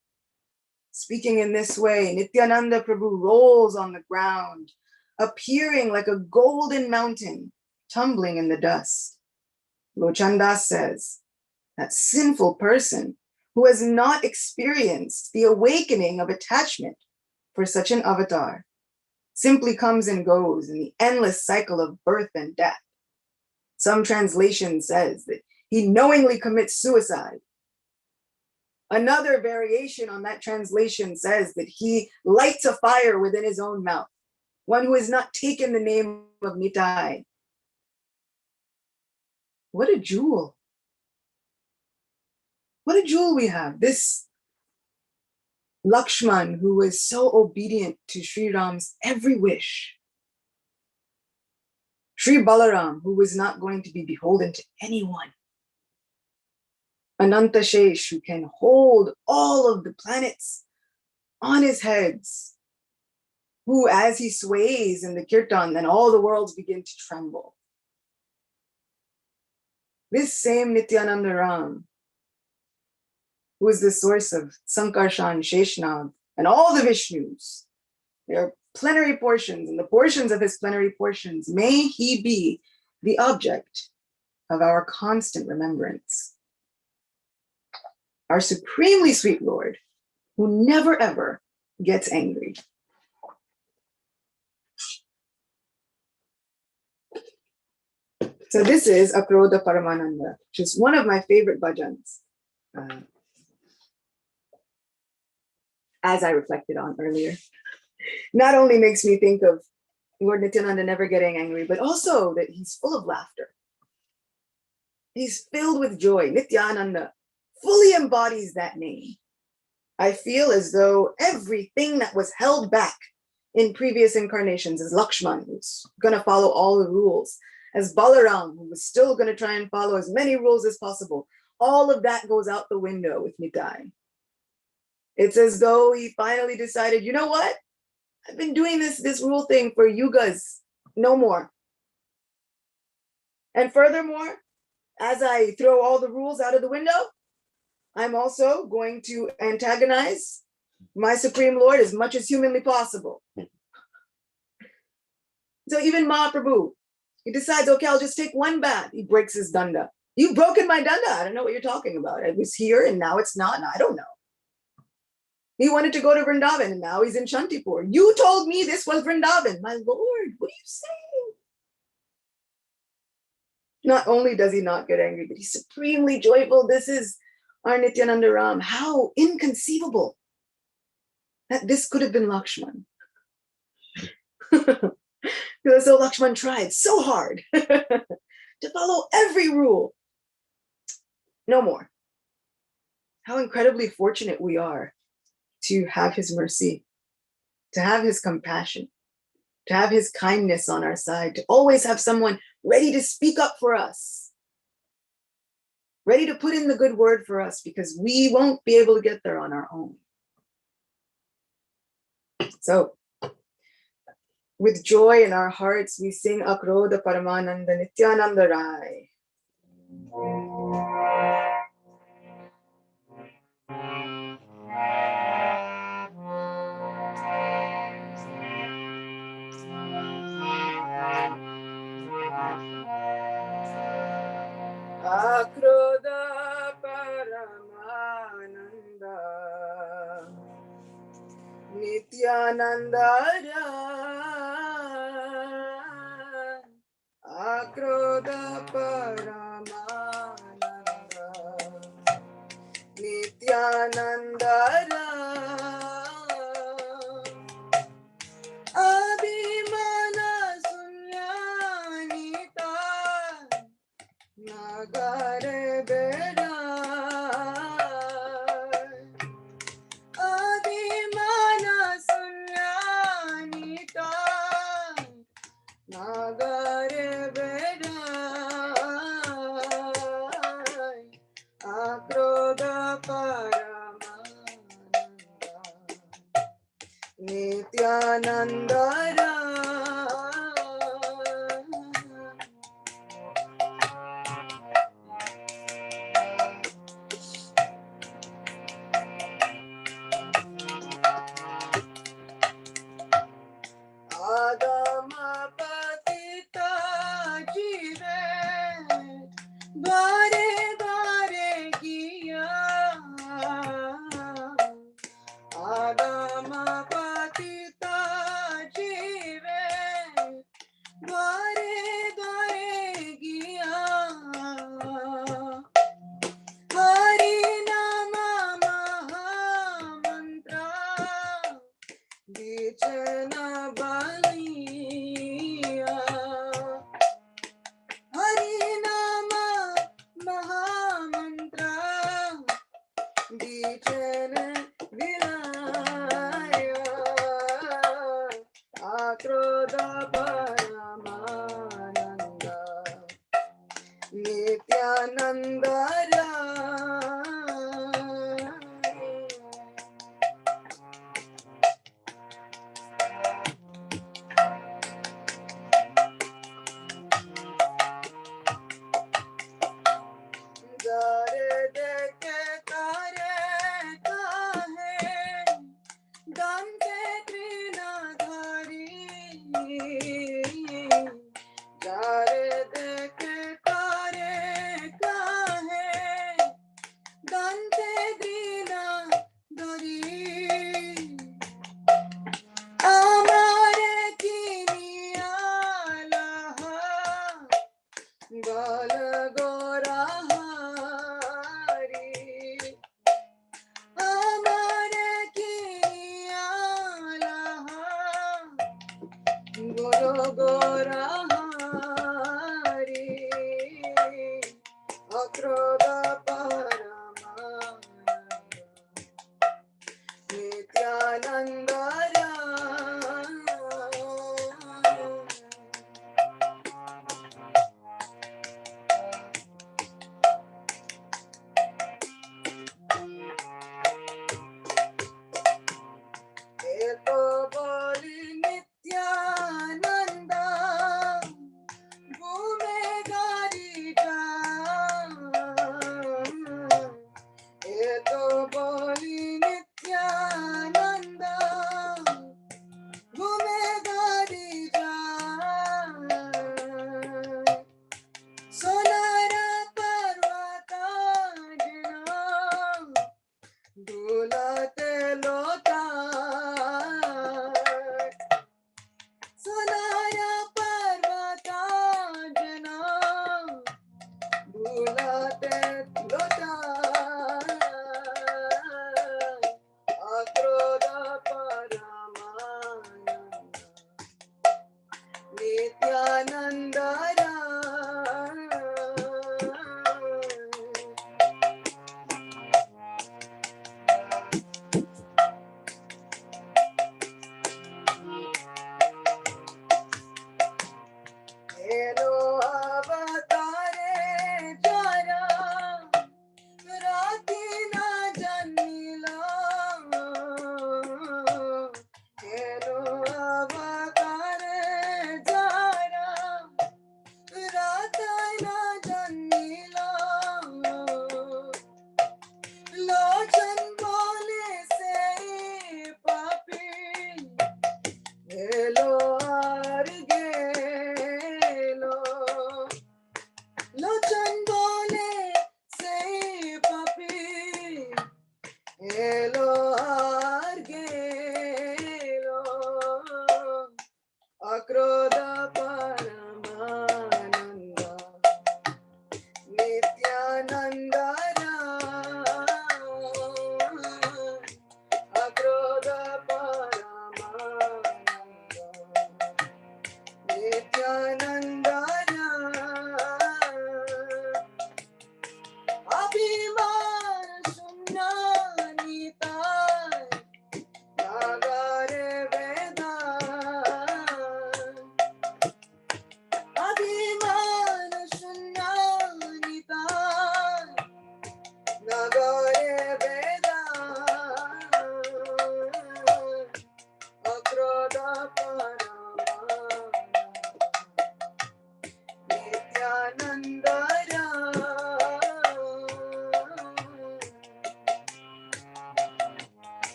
Speaking in this way, Nityananda Prabhu rolls on the ground, appearing like a golden mountain, tumbling in the dust. Lochandas says, that sinful person who has not experienced the awakening of attachment for such an avatar simply comes and goes in the endless cycle of birth and death. Some translation says that he knowingly commits suicide. Another variation on that translation says that he lights a fire within his own mouth, one who has not taken the name of Nitai. What a jewel. What a jewel we have. This Lakshman, who was so obedient to Sri Ram's every wish. Sri Balaram, who was not going to be beholden to anyone. Ananta Shesh, who can hold all of the planets on his heads, who, as he sways in the kirtan, then all the worlds begin to tremble. This same Nityananda Ram, who is the source of Sankarshan, Sheshnav, and all the Vishnus, their plenary portions and the portions of his plenary portions, may he be the object of our constant remembrance. Our supremely sweet Lord, who never ever gets angry. So this is Akrodha Paramananda, which is one of my favorite bhajans, as I reflected on earlier. Not only makes me think of Lord Nityananda never getting angry, but also that he's full of laughter. He's filled with joy. Nityananda fully embodies that name. I feel as though everything that was held back in previous incarnations, as Lakshman, who's going to follow all the rules, as Balaram, who was still going to try and follow as many rules as possible, all of that goes out the window with Nitai. It's as though he finally decided, you know what? I've been doing this rule thing for yugas, no more. And furthermore, as I throw all the rules out of the window, I'm also going to antagonize my Supreme Lord as much as humanly possible. So even Mahaprabhu, he decides, okay, I'll just take one bath. He breaks his danda. You've broken my danda. I don't know what you're talking about. It was here and now it's not. And I don't know. He wanted to go to Vrindavan and now he's in Shantipur. You told me this was Vrindavan. My Lord, what are you saying? Not only does he not get angry, but he's supremely joyful. This is our Nityananda Ram. How inconceivable that this could have been Lakshman. So Lakshman tried so hard to follow every rule. No more. How incredibly fortunate we are to have his mercy, to have his compassion, to have his kindness on our side, to always have someone ready to speak up for us, ready to put in the good word for us, because we won't be able to get there on our own. So, with joy in our hearts, we sing Akrodha Paramananda Nityananda Rai. Akrodha Paramananda Nityananda Rai. Akrodha Paramananda Nityananda Abhimana Sunyanita Nagare Beda Abhimana Sunyanita Nagare Beda Akrodha Paramananda Nityananda Adama Patita Jive Bare Bare Giya Adama Patita Jive Bare Bare Giya Hari Nama Maha Mantra Vichana Baliya Hari Nama Maha Mantra Vichana Vilaya Akrodha Paramananda Nityananda Jare dekhe tare kahe Dante Trinadhari Jare dekhe tare kahe Dante Trinadhari Amare kiniyalaha Bala Gorahari Amare kiniyalaha Guru Gorahari Akrodha Paramananda Nityananda Eto boli Nityananda Bhume Garita Eto boli Nityananda Bhume Garita Sonara Parvata Jina Dulate Lota Sonara Parvata Jana Dulate Lota Akrodha Paramananda Nityananda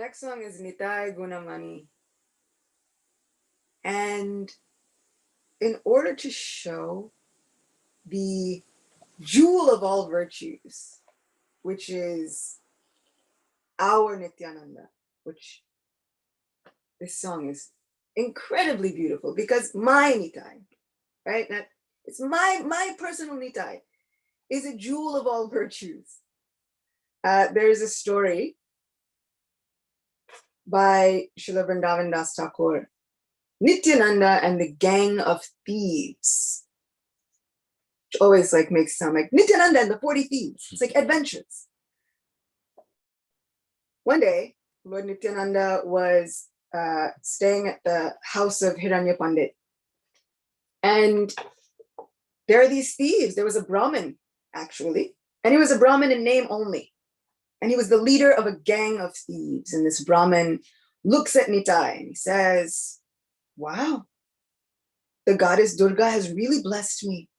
next song is Nitai Gunamani. And in order to show the jewel of all virtues, which is our Nityananda, which this song is incredibly beautiful because my Nitai, right? That it's my personal Nitai is a jewel of all virtues. There's a story by Srila Vrindavan Das Thakur, Nityananda and the gang of thieves. Which always like makes it sound like Nityananda and the 40 thieves. It's like adventures. One day, Lord Nityananda was staying at the house of Hiranya Pandit. And there are these thieves. There was a Brahmin, actually. And he was a Brahmin in name only. And he was the leader of a gang of thieves. And this Brahmin looks at Nitai and he says, wow, the goddess Durga has really blessed me.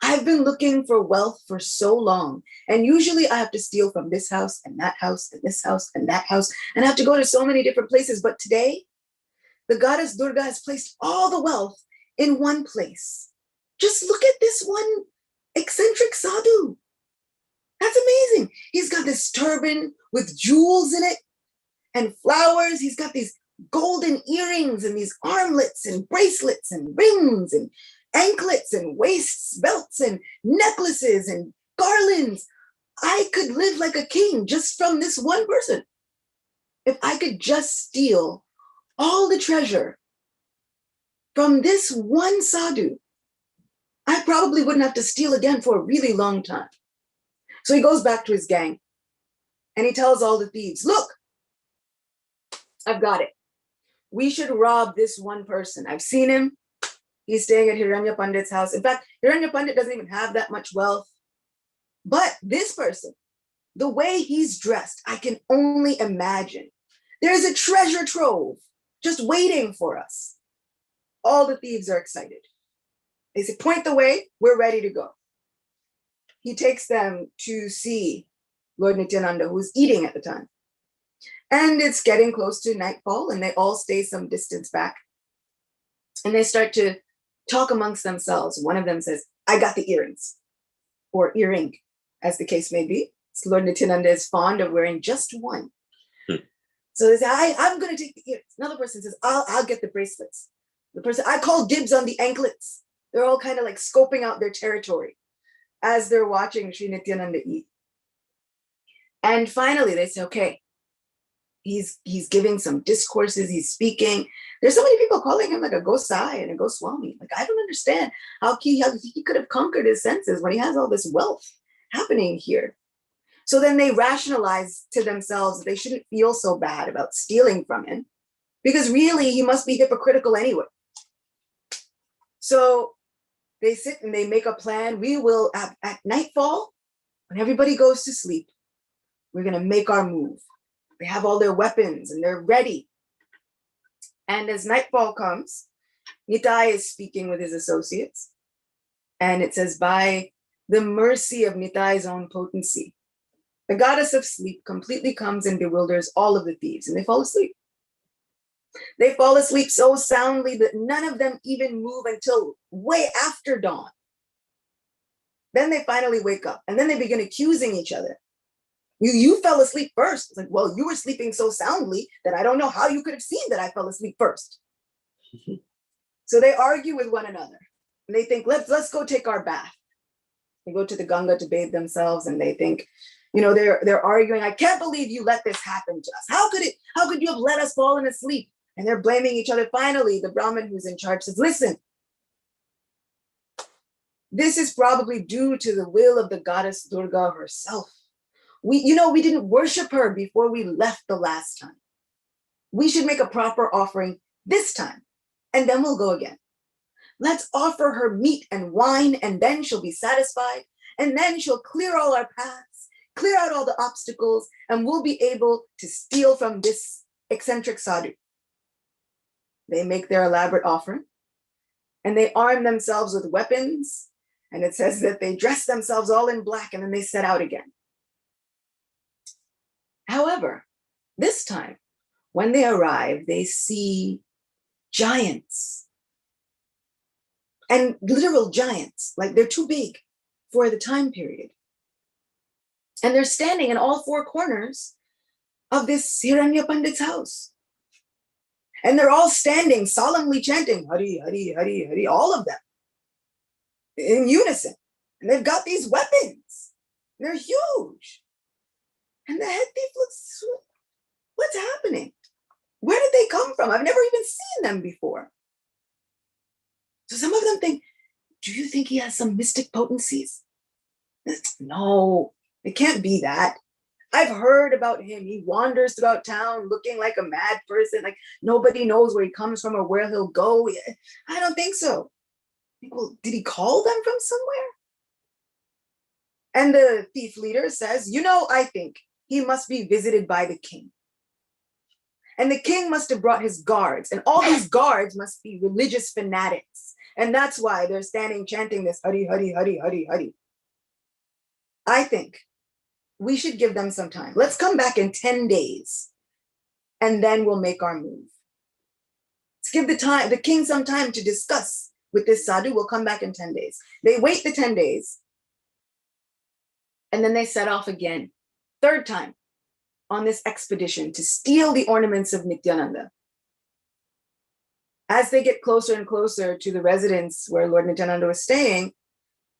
I've been looking for wealth for so long. And usually I have to steal from this house and that house and this house and that house. And I have to go to so many different places. But today, the goddess Durga has placed all the wealth in one place. Just look at this one eccentric sadhu. That's amazing. He's got this turban with jewels in it and flowers. He's got these golden earrings and these armlets and bracelets and rings and anklets and waists, belts and necklaces and garlands. I could live like a king just from this one person. If I could just steal all the treasure from this one sadhu, I probably wouldn't have to steal again for a really long time. So he goes back to his gang and he tells all the thieves, look, I've got it. We should rob this one person. I've seen him. He's staying at Hiranya Pandit's house. In fact, Hiranya Pandit doesn't even have that much wealth. But this person, the way he's dressed, I can only imagine. There's a treasure trove just waiting for us. All the thieves are excited. They say, point the way, we're ready to go. He takes them to see Lord Nityananda, who was eating at the time. And it's getting close to nightfall, and they all stay some distance back. And they start to talk amongst themselves. One of them says, I got the earrings, or earring, as the case may be. So Lord Nityananda is fond of wearing just one. So they say, I'm going to take the earrings. Another person says, I'll get the bracelets. The person, I call dibs on the anklets. They're all kind of like scoping out their territory as they're watching Sri Nityananda eat. And finally they say, okay, he's giving some discourses, he's speaking. There's so many people calling him like a Gosai and a Goswami. Like, I don't understand how he could have conquered his senses when he has all this wealth happening here. So then they rationalize to themselves that they shouldn't feel so bad about stealing from him, because really he must be hypocritical anyway. So they sit and they make a plan. We will, at nightfall, when everybody goes to sleep, we're going to make our move. They have all their weapons and they're ready. And as nightfall comes, Nitai is speaking with his associates. And it says, by the mercy of Nitai's own potency, the goddess of sleep completely comes and bewilders all of the thieves, and they fall asleep. They fall asleep so soundly that none of them even move until way after dawn. Then they finally wake up, and then they begin accusing each other. You fell asleep first. It's like, well, you were sleeping so soundly that I don't know how you could have seen that I fell asleep first. So they argue with one another. And they think, let's go take our bath. They go to the Ganga to bathe themselves, and they think, they're arguing, I can't believe you let this happen to us. How could you have let us fall asleep? And they're blaming each other. Finally, the Brahmin who's in charge says, listen, this is probably due to the will of the goddess Durga herself. We didn't worship her before we left the last time. We should make a proper offering this time, and then we'll go again. Let's offer her meat and wine, and then she'll be satisfied, and then she'll clear all our paths, clear out all the obstacles, and we'll be able to steal from this eccentric sadhu. They make their elaborate offering, and they arm themselves with weapons, and it says that they dress themselves all in black, and then they set out again. However, This time, when they arrive, they see giants, and literal giants, like they're too big for the time period. And they're standing in all four corners of this Hiranya Pandit's house. And they're all standing, solemnly chanting, Hari, Hari, Hari, Hari, all of them, in unison. And they've got these weapons. They're huge. And the head thief looks, what's happening? Where did they come from? I've never even seen them before. So some of them think, do you think he has some mystic potencies? No, it can't be that. I've heard about him. He wanders throughout town looking like a mad person. Like nobody knows where he comes from or where he'll go. I don't think so. I think, well, did he call them from somewhere? And the thief leader says, I think he must be visited by the king. And the king must have brought his guards. And all these guards must be religious fanatics. And that's why they're standing chanting this Hari, Hari, Hari, Hari, Hari. I think we should give them some time. Let's come back in 10 days and then we'll make our move. Let's give the king some time to discuss with this sadhu. We'll come back in 10 days. They wait the 10 days and then they set off again, third time on this expedition to steal the ornaments of Nityananda. As they get closer and closer to the residence where Lord Nityananda was staying,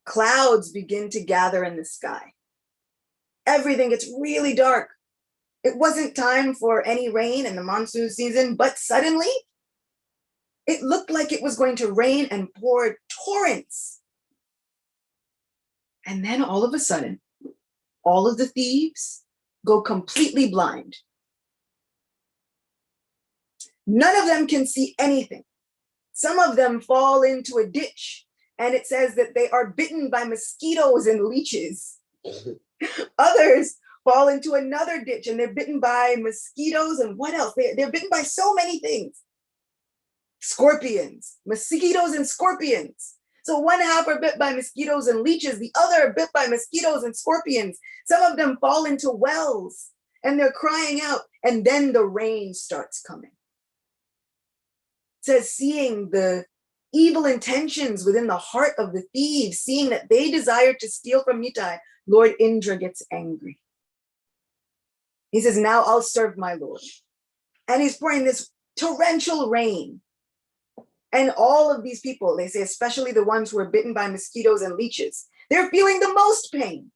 clouds begin to gather in the sky. Everything gets really dark. It wasn't time for any rain in the monsoon season, but suddenly it looked like it was going to rain and pour torrents. And then all of a sudden, all of the thieves go completely blind. None of them can see anything. Some of them fall into a ditch, and it says that they are bitten by mosquitoes and leeches. Others fall into another ditch and they're bitten by mosquitoes and what else? They're bitten by so many things. Scorpions, mosquitoes and scorpions. So one half are bit by mosquitoes and leeches, the other are bit by mosquitoes and scorpions. Some of them fall into wells and they're crying out, and then the rain starts coming. It says, seeing the evil intentions within the heart of the thieves, seeing that they desire to steal from Nitai, Lord Indra gets angry. He says, now I'll serve my Lord. And he's pouring this torrential rain. And all of these people, they say, especially the ones who are bitten by mosquitoes and leeches, they're feeling the most pain.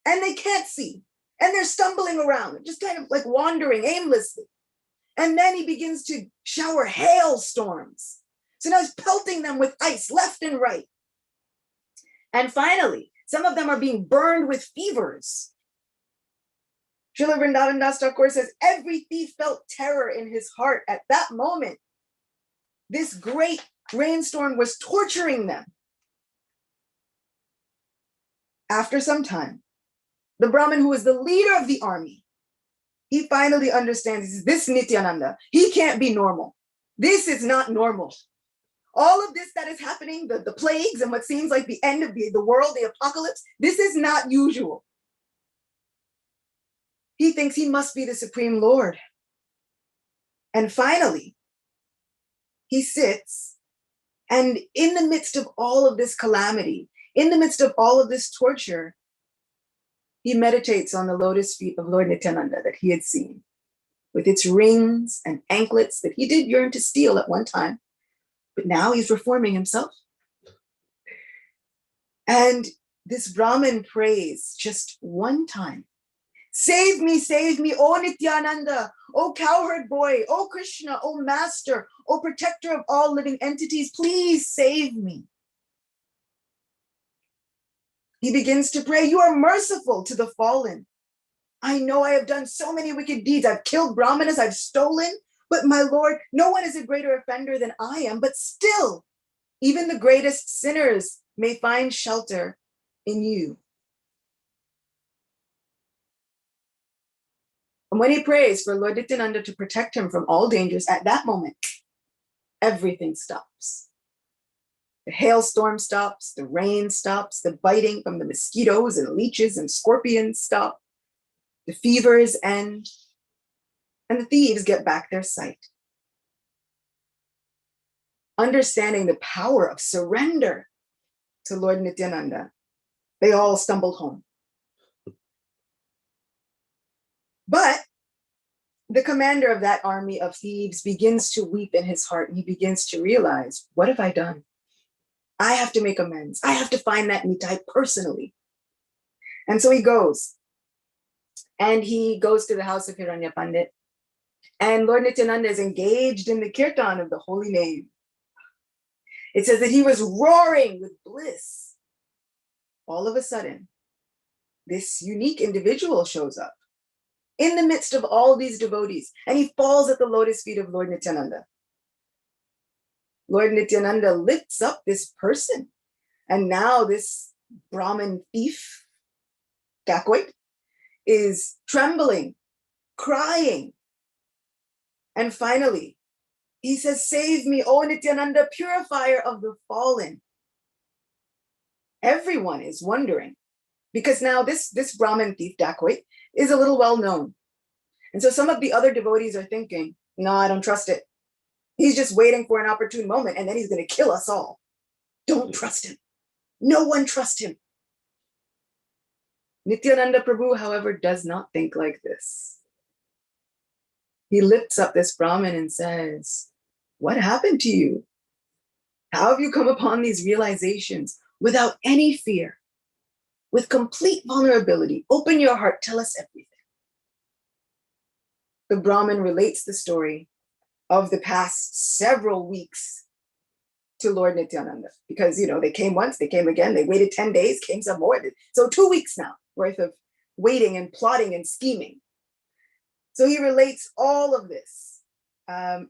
And they can't see. And they're stumbling around, just kind of like wandering aimlessly. And then he begins to shower hailstorms. So now he's pelting them with ice left and right. And finally, some of them are being burned with fevers. Srila Vrindavan Das Thakur says, every thief felt terror in his heart at that moment. This great rainstorm was torturing them. After some time, the Brahmin who was the leader of the army, he finally understands, he says, this Nityananda, he can't be normal. This is not normal. All of this that is happening, the plagues and what seems like the end of the world, the apocalypse, this is not usual. He thinks he must be the Supreme Lord. And finally, he sits, and in the midst of all of this calamity, in the midst of all of this torture, he meditates on the lotus feet of Lord Nityananda that he had seen, with its rings and anklets that he did yearn to steal at one time. But now he's reforming himself. And this Brahmin prays just one time. Save me, O Nityananda, O cowherd boy, O Krishna, O master, O protector of all living entities, please save me. He begins to pray, you are merciful to the fallen. I know I have done so many wicked deeds. I've killed brahmanas, I've stolen, but my Lord, no one is a greater offender than I am, but still, even the greatest sinners may find shelter in you. And when he prays for Lord Nityananda to protect him from all dangers, at that moment, everything stops. The hailstorm stops, the rain stops, the biting from the mosquitoes and leeches and scorpions stop, the fevers end, And the thieves get back their sight. Understanding the power of surrender to Lord Nityananda, they all stumbled home. But the commander of that army of thieves begins to weep in his heart, and he begins to realize, what have I done? I have to make amends. I have to find that Nitai personally. And so he goes. And he goes to the house of Hiranya Pandit. And Lord Nityananda is engaged in the kirtan of the holy name. It says that he was roaring with bliss. All of a sudden, this unique individual shows up in the midst of all these devotees, and he falls at the lotus feet of Lord Nityananda. Lord Nityananda lifts up this person, and now this Brahmin thief, dacoit, is trembling, crying. And finally, he says, "Save me, O Nityananda, purifier of the fallen." Everyone is wondering, because now this Brahmin thief, dacoit, is a little well known. And so some of the other devotees are thinking, no, I don't trust it. He's just waiting for an opportune moment, and then he's going to kill us all. Don't trust him. No one trusts him. Nityananda Prabhu, however, does not think like this. He lifts up this Brahmin and says, what happened to you? How have you come upon these realizations without any fear, with complete vulnerability? Open your heart, tell us everything. The Brahmin relates the story of the past several weeks to Lord Nityananda, because, they came once, they came again, they waited 10 days, came some more. So 2 weeks now worth of waiting and plotting and scheming. So he relates all of this. And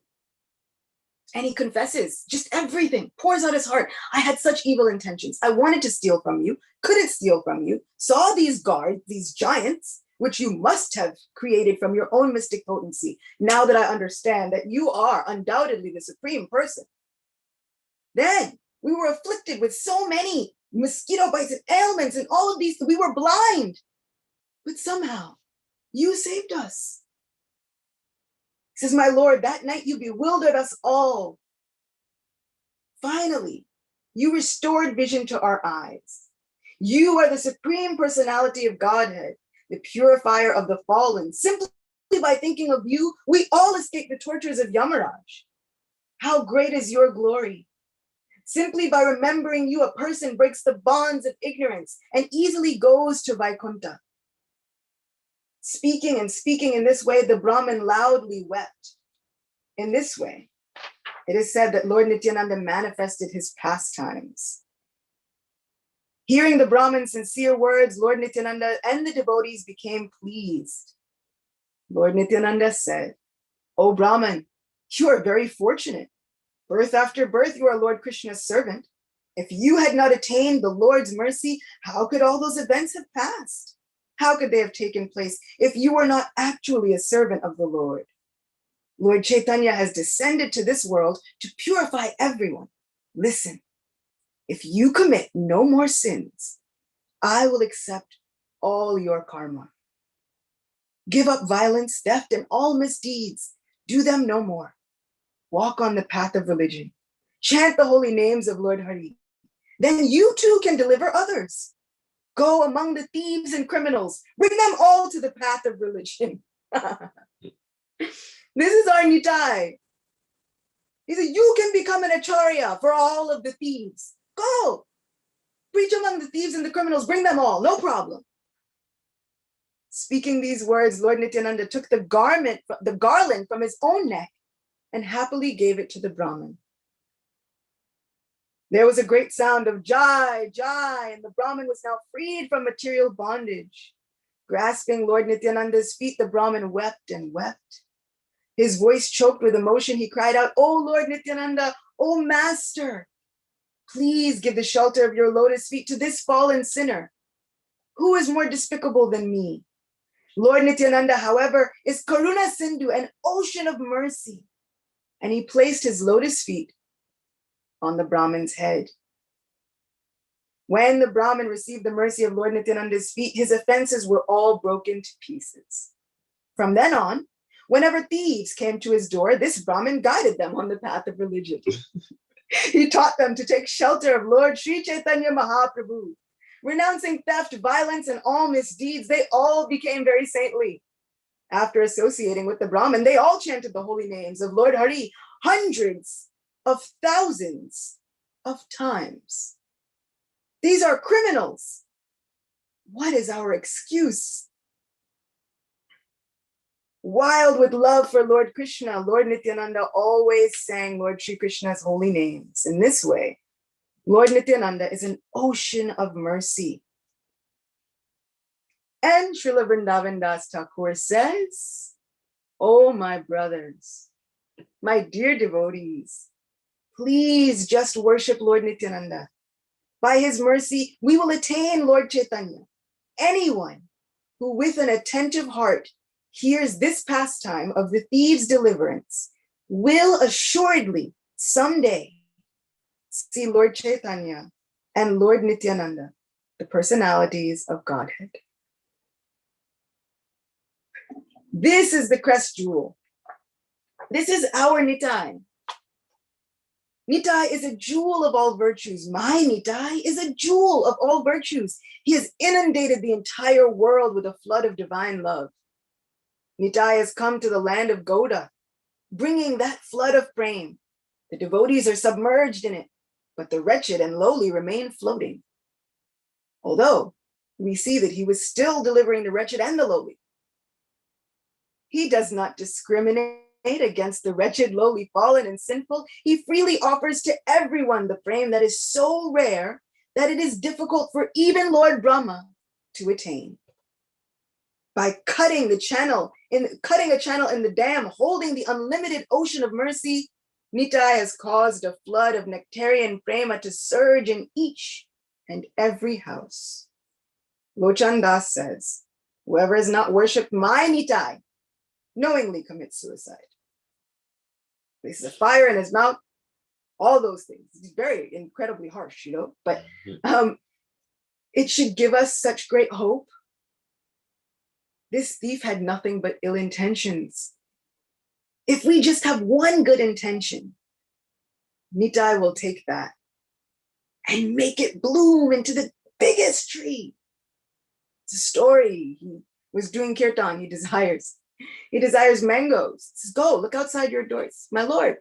he confesses just everything, pours out his heart. I had such evil intentions. I wanted to steal from you, couldn't steal from you, saw these guards, these giants, which you must have created from your own mystic potency. Now that I understand that you are undoubtedly the supreme person. Then we were afflicted with so many mosquito bites and ailments and all of these, we were blind. But somehow you saved us. He says, my Lord, that night you bewildered us all. Finally, you restored vision to our eyes. You are the supreme personality of Godhead, the purifier of the fallen. Simply by thinking of you, we all escape the tortures of Yamaraj. How great is your glory. Simply by remembering you, a person breaks the bonds of ignorance and easily goes to Vaikuntha. Speaking in this way, the Brahmin loudly wept. In this way, it is said that Lord Nityananda manifested his pastimes. Hearing the Brahmin's sincere words, Lord Nityananda and the devotees became pleased. Lord Nityananda said, O Brahmin, you are very fortunate. Birth after birth, you are Lord Krishna's servant. If you had not attained the Lord's mercy, how could all those events have passed? How could they have taken place if you were not actually a servant of the Lord? Lord Chaitanya has descended to this world to purify everyone. Listen, if you commit no more sins, I will accept all your karma. Give up violence, theft, and all misdeeds. Do them no more. Walk on the path of religion. Chant the holy names of Lord Hari. Then you too can deliver others. Go among the thieves and criminals. Bring them all to the path of religion. This is our Nitai. He said, you can become an acharya for all of the thieves. Go. Preach among the thieves and the criminals. Bring them all. No problem. Speaking these words, Lord Nityananda took the garland from his own neck and happily gave it to the Brahmin. There was a great sound of Jai, Jai, and the Brahmin was now freed from material bondage. Grasping Lord Nityananda's feet, the Brahmin wept and wept. His voice choked with emotion. He cried out, "Oh Lord Nityananda, oh Master, please give the shelter of your lotus feet to this fallen sinner. Who is more despicable than me? Lord Nityananda, however, is Karuna Sindhu, an ocean of mercy." And he placed his lotus feet on the Brahmin's head. When the Brahmin received the mercy of Lord Nityananda's feet, his offenses were all broken to pieces. From then on, Whenever thieves came to his door, this Brahmin guided them on the path of religion. He taught them to take shelter of Lord Sri Chaitanya Mahaprabhu. Renouncing theft, violence, and all misdeeds, they all became very saintly. After associating with the Brahmin, they all chanted the holy names of Lord Hari hundreds of thousands of times. These are criminals. What is our excuse? Wild with love for Lord Krishna, Lord Nityananda always sang Lord Sri Krishna's holy names. In this way, Lord Nityananda is an ocean of mercy. And Srila Vrindavan Das Thakur says, oh, my brothers, my dear devotees, please just worship Lord Nityananda. By his mercy, we will attain Lord Chaitanya. Anyone who with an attentive heart hears this pastime of the thieves' deliverance will assuredly someday see Lord Chaitanya and Lord Nityananda, the personalities of Godhead. This is the crest jewel. This is our Nitai. Nitai is a jewel of all virtues. My Nitai is a jewel of all virtues. He has inundated the entire world with a flood of divine love. Nitai has come to the land of Goda, bringing that flood of prema. The devotees are submerged in it, but the wretched and lowly remain floating. Although we see that he was still delivering the wretched and the lowly. He does not discriminate against the wretched, lowly, fallen, and sinful. He freely offers to everyone the prema that is so rare that it is difficult for even Lord Brahma to attain. By cutting a channel in the dam, holding the unlimited ocean of mercy, Nitai has caused a flood of nectarian prema to surge in each and every house. Lochan Das says, whoever has not worshipped my Nitai knowingly commits suicide. Places a fire in his mouth, all those things. It's very incredibly harsh, but it should give us such great hope. This thief had nothing but ill intentions. If we just have one good intention, Nitai will take that and make it bloom into the biggest tree. It's a story. He was doing kirtan. He desires mangoes. He says, go, look outside your doors. My Lord,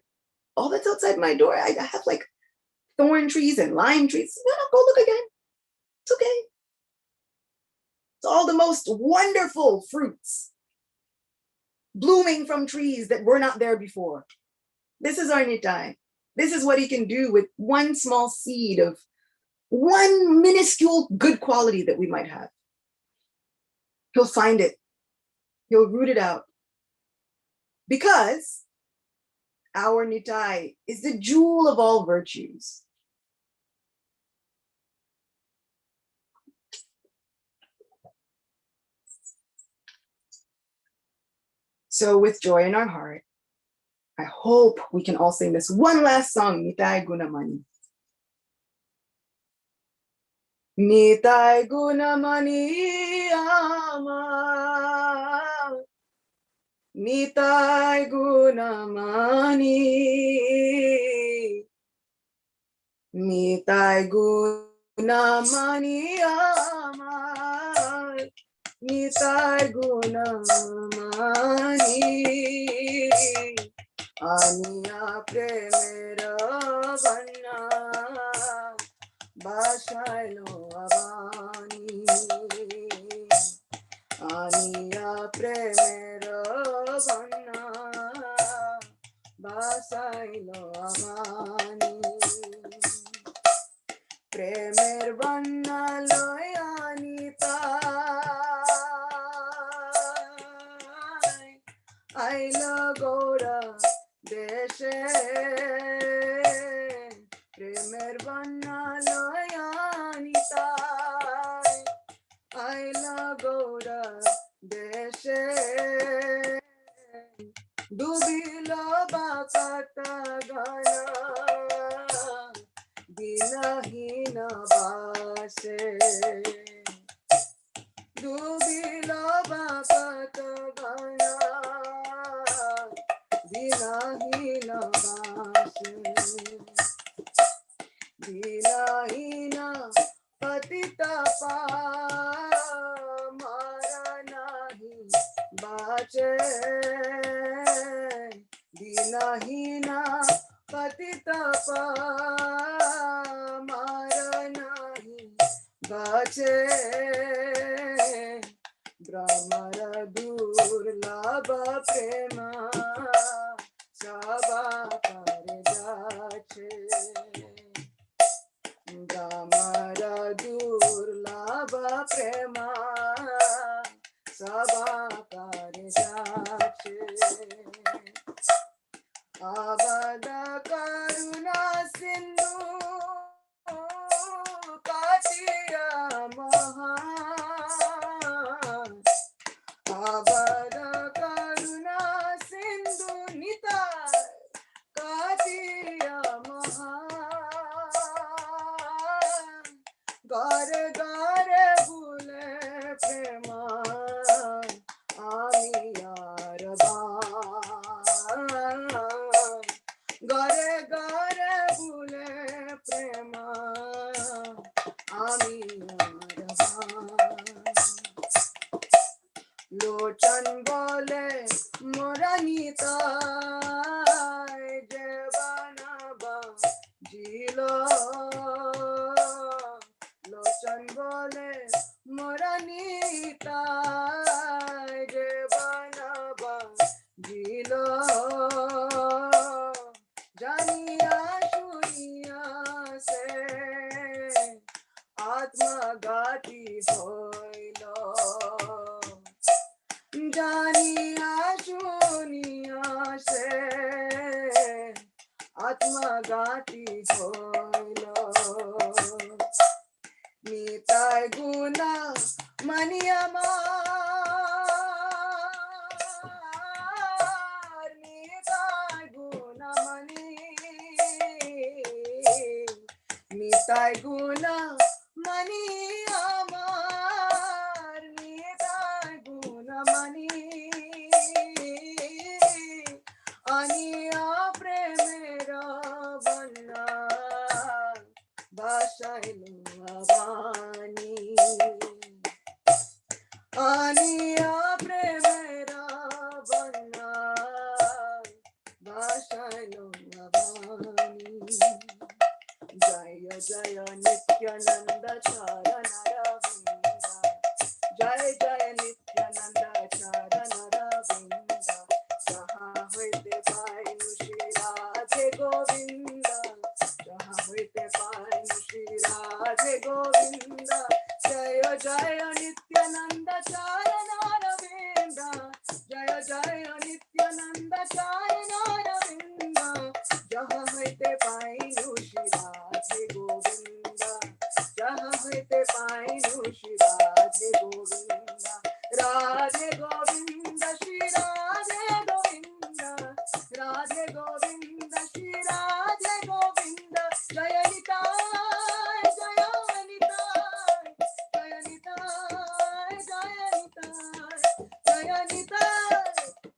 all that's outside my door, I have like thorn trees and lime trees. No, go look again. It's okay. It's all the most wonderful fruits blooming from trees that were not there before. This is our Nitai. This is what he can do with one small seed of one minuscule good quality that we might have. He'll find it. He'll root it out. Because our Nitai is the jewel of all virtues. So with joy in our heart, I hope we can all sing this one last song, Nitai Gunamani. Nitai Gunamani Ama, Nitai Gunamani, Nitai Gunamani Ama, Nitai Gunamani, Aniya Premera Vanna, Bashailo Avani, Aniya Premera Vanna, Bashailo Avani, Premer Vanna Loyanita, Aila Gora Deshe, Premer Vanna Loyanita, Aila Gora Deshe, Dubila Bakata Gana, Dilahina Base, Dubila Bakata Gana, Dinahina Base, Dinahina Patita Mara Nahi Bache, Dinahina Patita Mara Nahi Bache, Brahmara Durlabha Prema Sabha Pare Jache, Brahmara Durlabha Prema Sabha Pare Jache, Abada Karuna Sindhu Katiya Mahan, Abada Karuna Sindhu Nitai Katiya Mahan, Gare Gare Bhule Prema Ami Arban, Gare Gare Bhule Prema Ami Arban, Lochan bole Moranita Jevanaba Jilo, Lochan bole Moranita Jevanaba Jilo, Janiya Shuniya se Atma Gati hoilo, Janiya Shuniya se Atma Gati hoilo, Nitai Guna Maniyamar, Nitai Guna Mani, Nitai Guna Maniyamar, Nitai Guna Mani, Aniya Premera Banna Bashailu Avani, Aniya Premera Banna Bashailu Avani, Jaya Jaya Nityananda Charana Ravinda, Jaya Jaya Nityananda Charana Ravinda, Jaha hoite painu Shri Radhe Govinda, Jaha hoite painu Shri Radhe Govinda, Jaya Jaya Nityananda Charana Ravinda, Jaya Jaya Nityananda Charana Ravinda, Jaha hoite painu Shri Radhe Govinda, Jaha hoite painu Shri Radhe Govinda, Radhe Govinda Shri Radhe Govinda, Radhe Govinda Shri Radhe Govinda, Jaya Nitai, Jaya Nitai, Jaya Nitai, Jaya Nitai,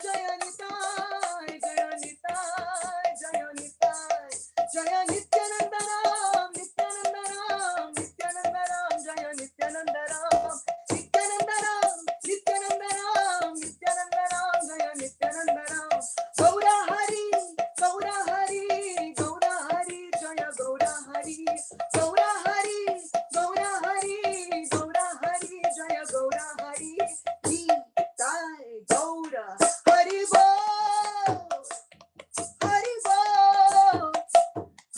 Jaya Nitai, Jaya Nitai, Jaya Nitai, Jaya Nitai, Jaya Nityananda Ram, Nityananda Ram, Nityananda Ram, Jaya Nityananda Ram, Nityananda Ram, Nityananda Ram, Nityananda Ram, Jaya Nityananda Ram, Gaura Hari, Gaura Hari, Gaura Hari, Jaya Gaura Hari, Gaura Hari, Gaura Hari, Gaura Hari, Jaya Gaura Hari, Nitai Gaura Hari Bol, Hari Bol,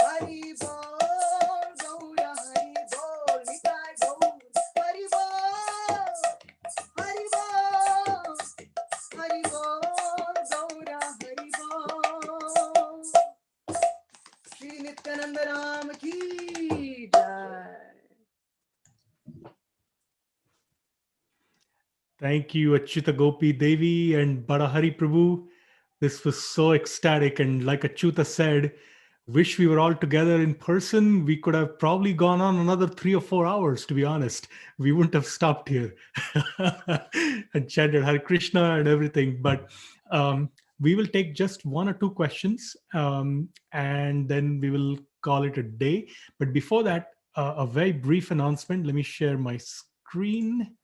Hari Bol, Gaura Hari Bol, Nitai Gaur Hari Bol, Hari Bol, Hari Bol, Gaura Hari Bol, Shri Nityananda Ram ki jai. Thank you, Acyuta Gopi Devi and Badahari Prabhu. This was so ecstatic. And like Acyuta said, wish we were all together in person. We could have probably gone on another 3 or 4 hours, to be honest. We wouldn't have stopped here and chanted Hare Krishna and everything. But We will take just 1 or 2 questions, and then we will call it a day. But before that, a very brief announcement. Let me share my screen.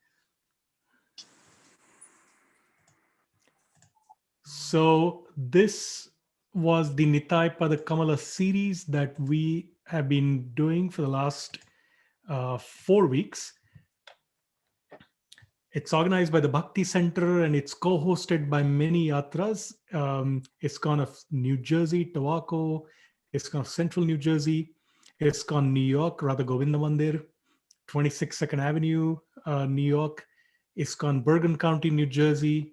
So this was the Nitai Pada Kamala series that we have been doing for the last 4 weeks. It's organized by the Bhakti Center and it's co-hosted by many yatras. ISKCON of New Jersey, Tobacco, ISKCON of Central New Jersey, ISKCON New York, Radha Govinda Mandir, 26 Second Avenue, New York, ISKCON Bergen County, New Jersey,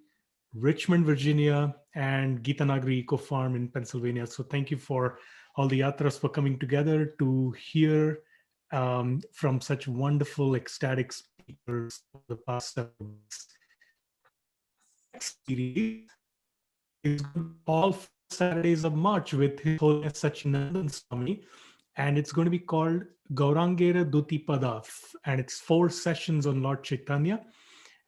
Richmond, Virginia, and Geetanagari Eco Farm in Pennsylvania. So thank you for all the yatras for coming together to hear from such wonderful, ecstatic speakers for the past 7 weeks. Series is all 4 Saturdays of March with His Holiness Sachinandan Swami, and it's going to be called Gaurangera Dutipada, and it's 4 sessions on Lord Chaitanya.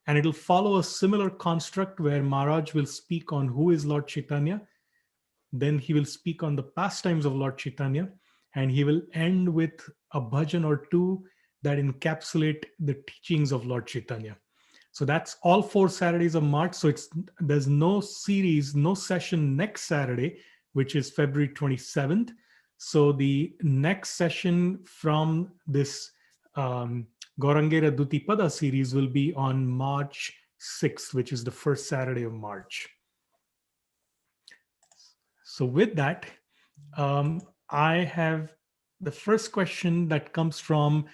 And it'll follow a similar construct where Maharaj will speak on who is Lord Chaitanya. Then he will speak on the pastimes of Lord Chaitanya. And he will end with a bhajan or 2 that encapsulate the teachings of Lord Chaitanya. So that's all 4 Saturdays of March. So there's no series, no session next Saturday, which is February 27th. So the next session from this Gaurangera Dutipada series will be on March 6th, which is the first Saturday of March. So with that, I have the first question that comes from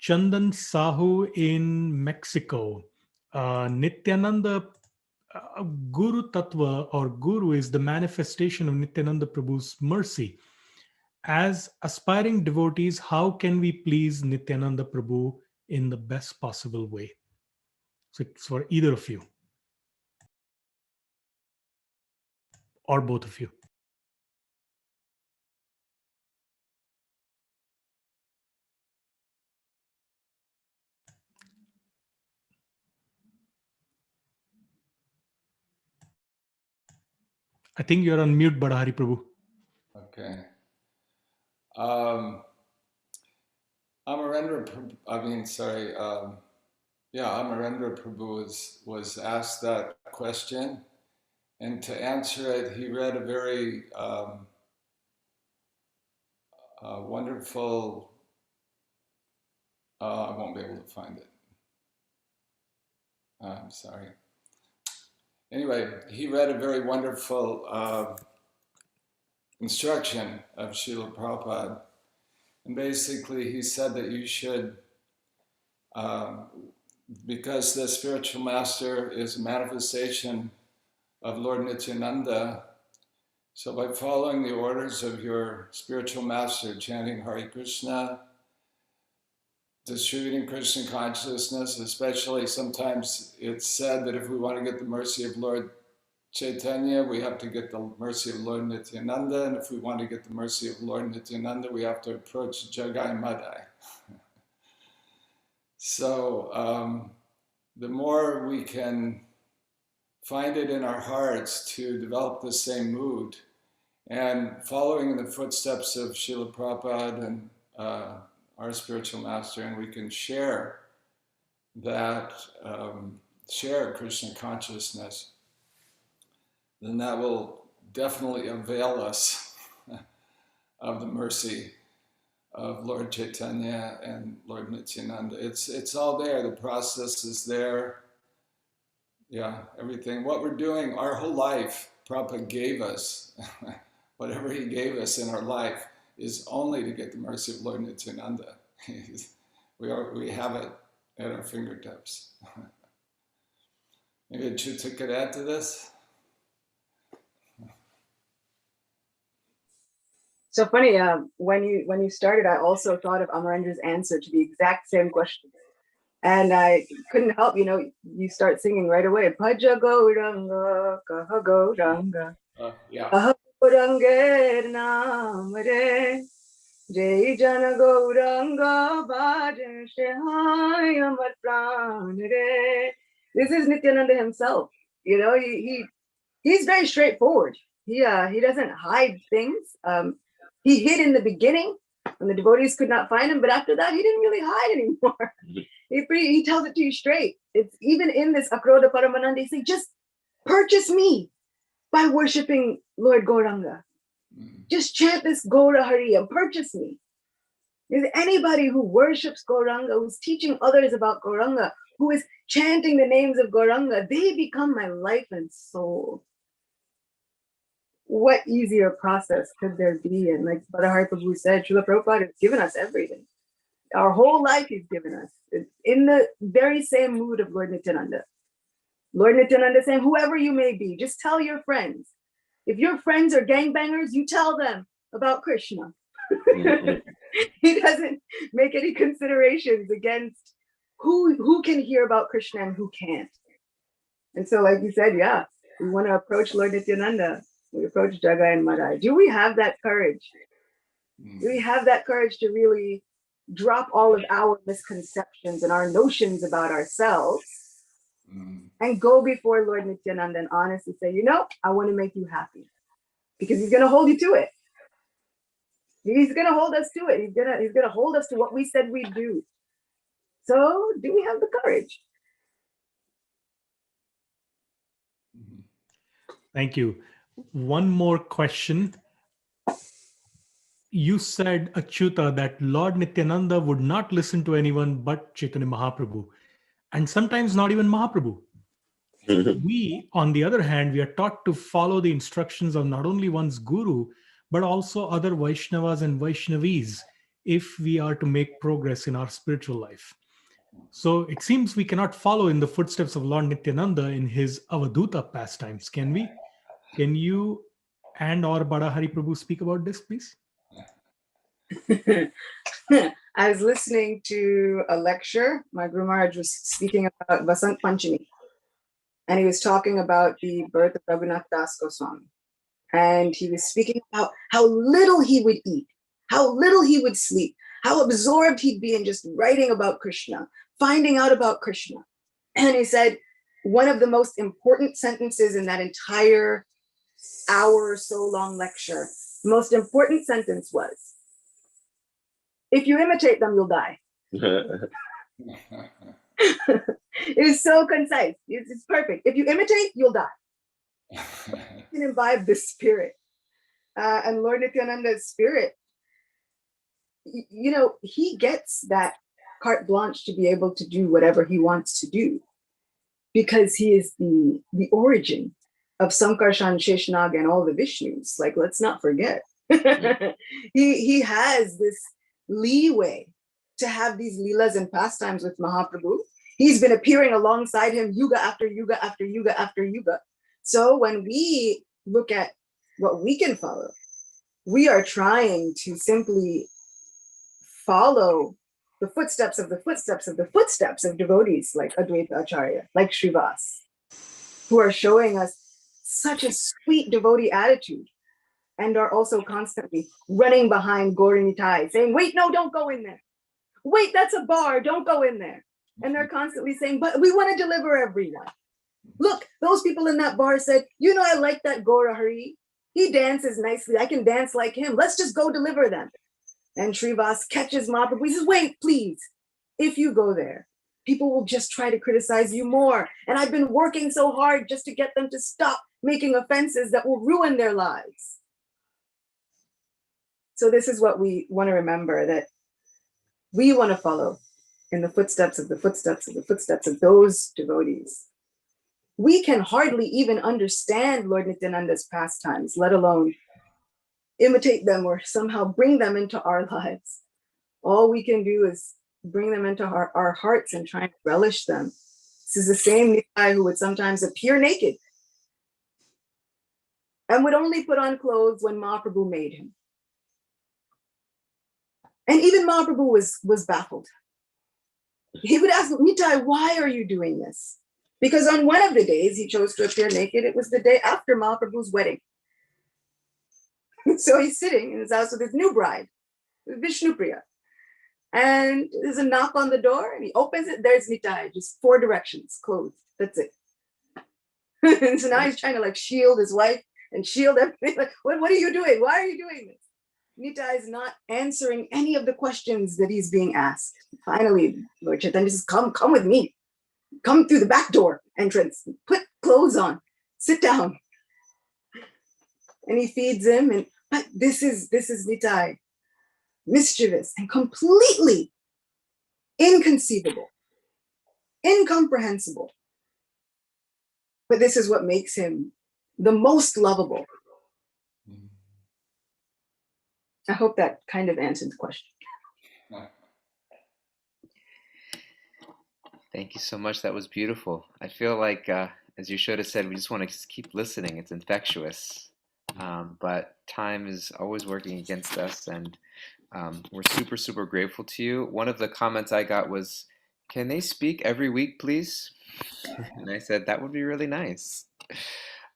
Chandan Sahu in Mexico. Nityananda Guru Tattva or Guru is the manifestation of Nityananda Prabhu's mercy. As aspiring devotees, how can we please Nityananda Prabhu in the best possible way? So it's for either of you or both of you. I think you're on mute, Badahari Prabhu. Okay. Amarendra Prabhu was asked that question, and to answer it, he read a very wonderful, I won't be able to find it. I'm sorry. Anyway, he read a very wonderful instruction of Srila Prabhupada. And basically he said that you should, because the spiritual master is a manifestation of Lord Nityananda, so by following the orders of your spiritual master, chanting Hare Krishna, distributing Krishna consciousness, especially sometimes it's said that if we want to get the mercy of Lord Chaitanya, we have to get the mercy of Lord Nityananda, and if we want to get the mercy of Lord Nityananda, we have to approach Jagai Madai. So the more we can find it in our hearts to develop the same mood, and following in the footsteps of Srila Prabhupada and our spiritual master, and we can share that, share Krishna consciousness, then that will definitely avail us of the mercy of Lord Chaitanya and Lord Nityananda. It's all there, the process is there. Yeah, everything. What we're doing, our whole life, Prabhupada gave us, whatever he gave us in our life is only to get the mercy of Lord Nityananda. We have it at our fingertips. Maybe Achuta could add to this? So funny, when you started, I also thought of Amarendra's answer to the exact same question. And I couldn't help, you start singing right away. Bhaja Gauranga, Kaha Gauranga, Kaha Gauranga Namare, Jai Jana Gauranga, Bhaja Shehai Amar Pran Re. This is Nityananda himself. He he's very straightforward. He doesn't hide things. He hid in the beginning when the devotees could not find him, but after that, he didn't really hide anymore. He tells it to you straight. It's even in this Akrodha Paramananda, he says, just purchase me by worshiping Lord Gauranga. Just chant this Gaura Hari and purchase me. Is anybody who worships Gauranga, who's teaching others about Gauranga, who is chanting the names of Gauranga, they become my life and soul. What easier process could there be? And like Badahari Prabhu said, Srila Prabhupada has given us everything. Our whole life he's given us. It's in the very same mood of Lord Nityananda. Lord Nityananda saying, whoever you may be, just tell your friends. If your friends are gangbangers, you tell them about Krishna. He doesn't make any considerations against who can hear about Krishna and who can't. And so, like you said, yeah, we want to approach Lord Nityananda. We approach Jagai and Madai. Do we have that courage? Do we have that courage to really drop all of our misconceptions and our notions about ourselves and go before Lord Nityananda and honestly say, you know, I want to make you happy, because he's going to hold you to it. He's going to hold us to it. He's going to hold us to what we said we'd do. So do we have the courage? Thank you. One more question. You said, Achyuta, that Lord Nityananda would not listen to anyone but Chaitanya Mahaprabhu, and sometimes not even Mahaprabhu. We, on the other hand, we are taught to follow the instructions of not only one's guru, but also other Vaishnavas and Vaishnavis if we are to make progress in our spiritual life. So it seems we cannot follow in the footsteps of Lord Nityananda in his Avaduta pastimes, can we? Can you and or Badahari Prabhu speak about this, please? I was listening to a lecture. My Guru Maharaj was speaking about Vasant Panchami, and he was talking about the birth of Raghunath Das Goswami. And he was speaking about how little he would eat, how little he would sleep, how absorbed he'd be in just writing about Krishna, finding out about Krishna. And he said, one of the most important sentences in that entire hour or so long lecture, the most important sentence was, if you imitate them, you'll die. It is so concise. It's perfect. If you imitate, you'll die. You can imbibe this spirit. And Lord Nityananda's spirit, you know, he gets that carte blanche to be able to do whatever he wants to do, because he is the origin of Sankarshan, Sheshnag, and all the Vishnus. Like, let's not forget. He has this leeway to have these leelas and pastimes with Mahaprabhu. He's been appearing alongside him yuga after yuga after yuga after yuga. So when we look at what we can follow, we are trying to simply follow the footsteps of the footsteps of the footsteps of devotees like Advaita Acharya, like Srivas, who are showing us such a sweet devotee attitude and are also constantly running behind Gauri Nitai, saying, wait, no, don't go in there. Wait, that's a bar, don't go in there. And they're constantly saying, but we want to deliver everyone. Look, those people in that bar said, you know, I like that Gaura Hari. He dances nicely. I can dance like him. Let's just go deliver them. And Srivas catches Mahaprabhu. He says, wait, please. If you go there, people will just try to criticize you more. And I've been working so hard just to get them to stop making offenses that will ruin their lives. So this is what we want to remember, that we want to follow in the footsteps of the footsteps of the footsteps of those devotees. We can hardly even understand Lord Nityananda's pastimes, let alone imitate them or somehow bring them into our lives. All we can do is bring them into our hearts and try and relish them. This is the same Nitai who would sometimes appear naked and would only put on clothes when Mahaprabhu made him. And even Mahaprabhu was baffled. He would ask, Nitai, why are you doing this? Because on one of the days he chose to appear naked. It was the day after Mahaprabhu's wedding. So he's sitting in his house with his new bride, Vishnupriya. And there's a knock on the door and he opens it. There's Nitai, just 4 directions, closed. That's it. And so now he's trying to like shield his wife and shield everything. Like, what are you doing? Why are you doing this? Nitai is not answering any of the questions that he's being asked. Finally, Lord Chaitanya says, come with me. Come through the back door entrance. Put clothes on. Sit down. And he feeds him. But this is Nitai. Mischievous and completely inconceivable, incomprehensible. But this is what makes him the most lovable. I hope that kind of answered the question. Thank you so much. That was beautiful. I feel like, as Yashoda said, we just want to keep listening. It's infectious. But time is always working against us, and we're super, super grateful to you. One of the comments I got was, can they speak every week, please? And I said, that would be really nice.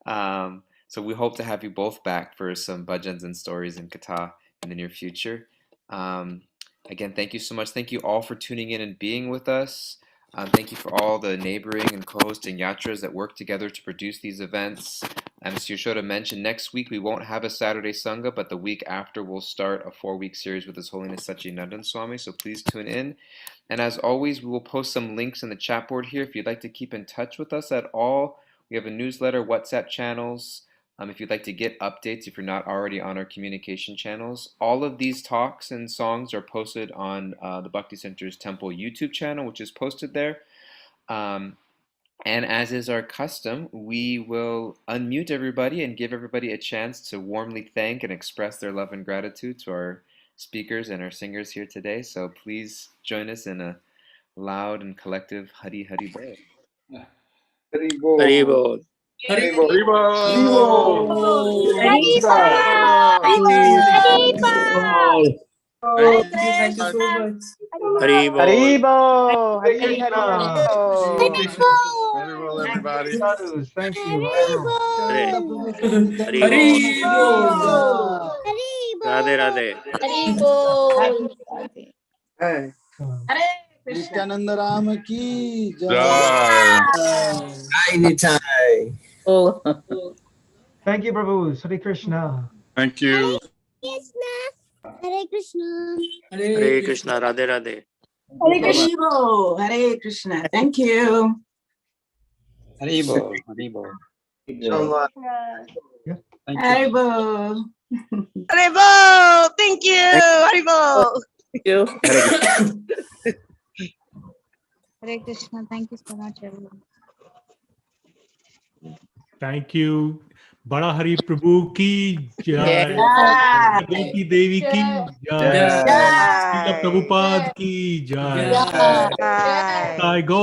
So we hope to have you both back for some bhajans and stories in Katha in the near future. Again, thank you so much. Thank you all for tuning in and being with us. Thank you for all the neighboring and co-hosting yatras that work together to produce these events. As Yashoda mentioned, next week we won't have a Saturday Sangha, but the week after we'll start a 4-week series with His Holiness Satchidananda Swami, so please tune in. And as always, we will post some links in the chat board here if you'd like to keep in touch with us at all. We have a newsletter, WhatsApp channels. If you'd like to get updates, if you're not already on our communication channels, all of these talks and songs are posted on the Bhakti Center's Temple YouTube channel, which is posted there. And as is our custom, we will unmute everybody and give everybody a chance to warmly thank and express their love and gratitude to our speakers and our singers here today. So please join us in a loud and collective Hari Hari Bol. Hari Bol. Haribo. Thank you so much. Hari Bol. Haribo, Hari Haribo, everybody. Thank you. Haribo. Radhe Radhe. Nityananda Ram ki jai. Hi, Nitai. Thank you, Prabhu. Hare Krishna. Thank you. Hare Krishna. Hare Krishna. Radhe Radhe. Hare Krishna. Hare Krishna. Thank you. Haribo. Haribo. Haribo. Thank you. Haribo. Thank you. Hare Krishna. Thank you so much, everyone. Thank you. Badahari Prabhu ki jai. Yeah. Gopi Devi ki jai. Jai. Srila Prabhupada ki jai. Jai. Go.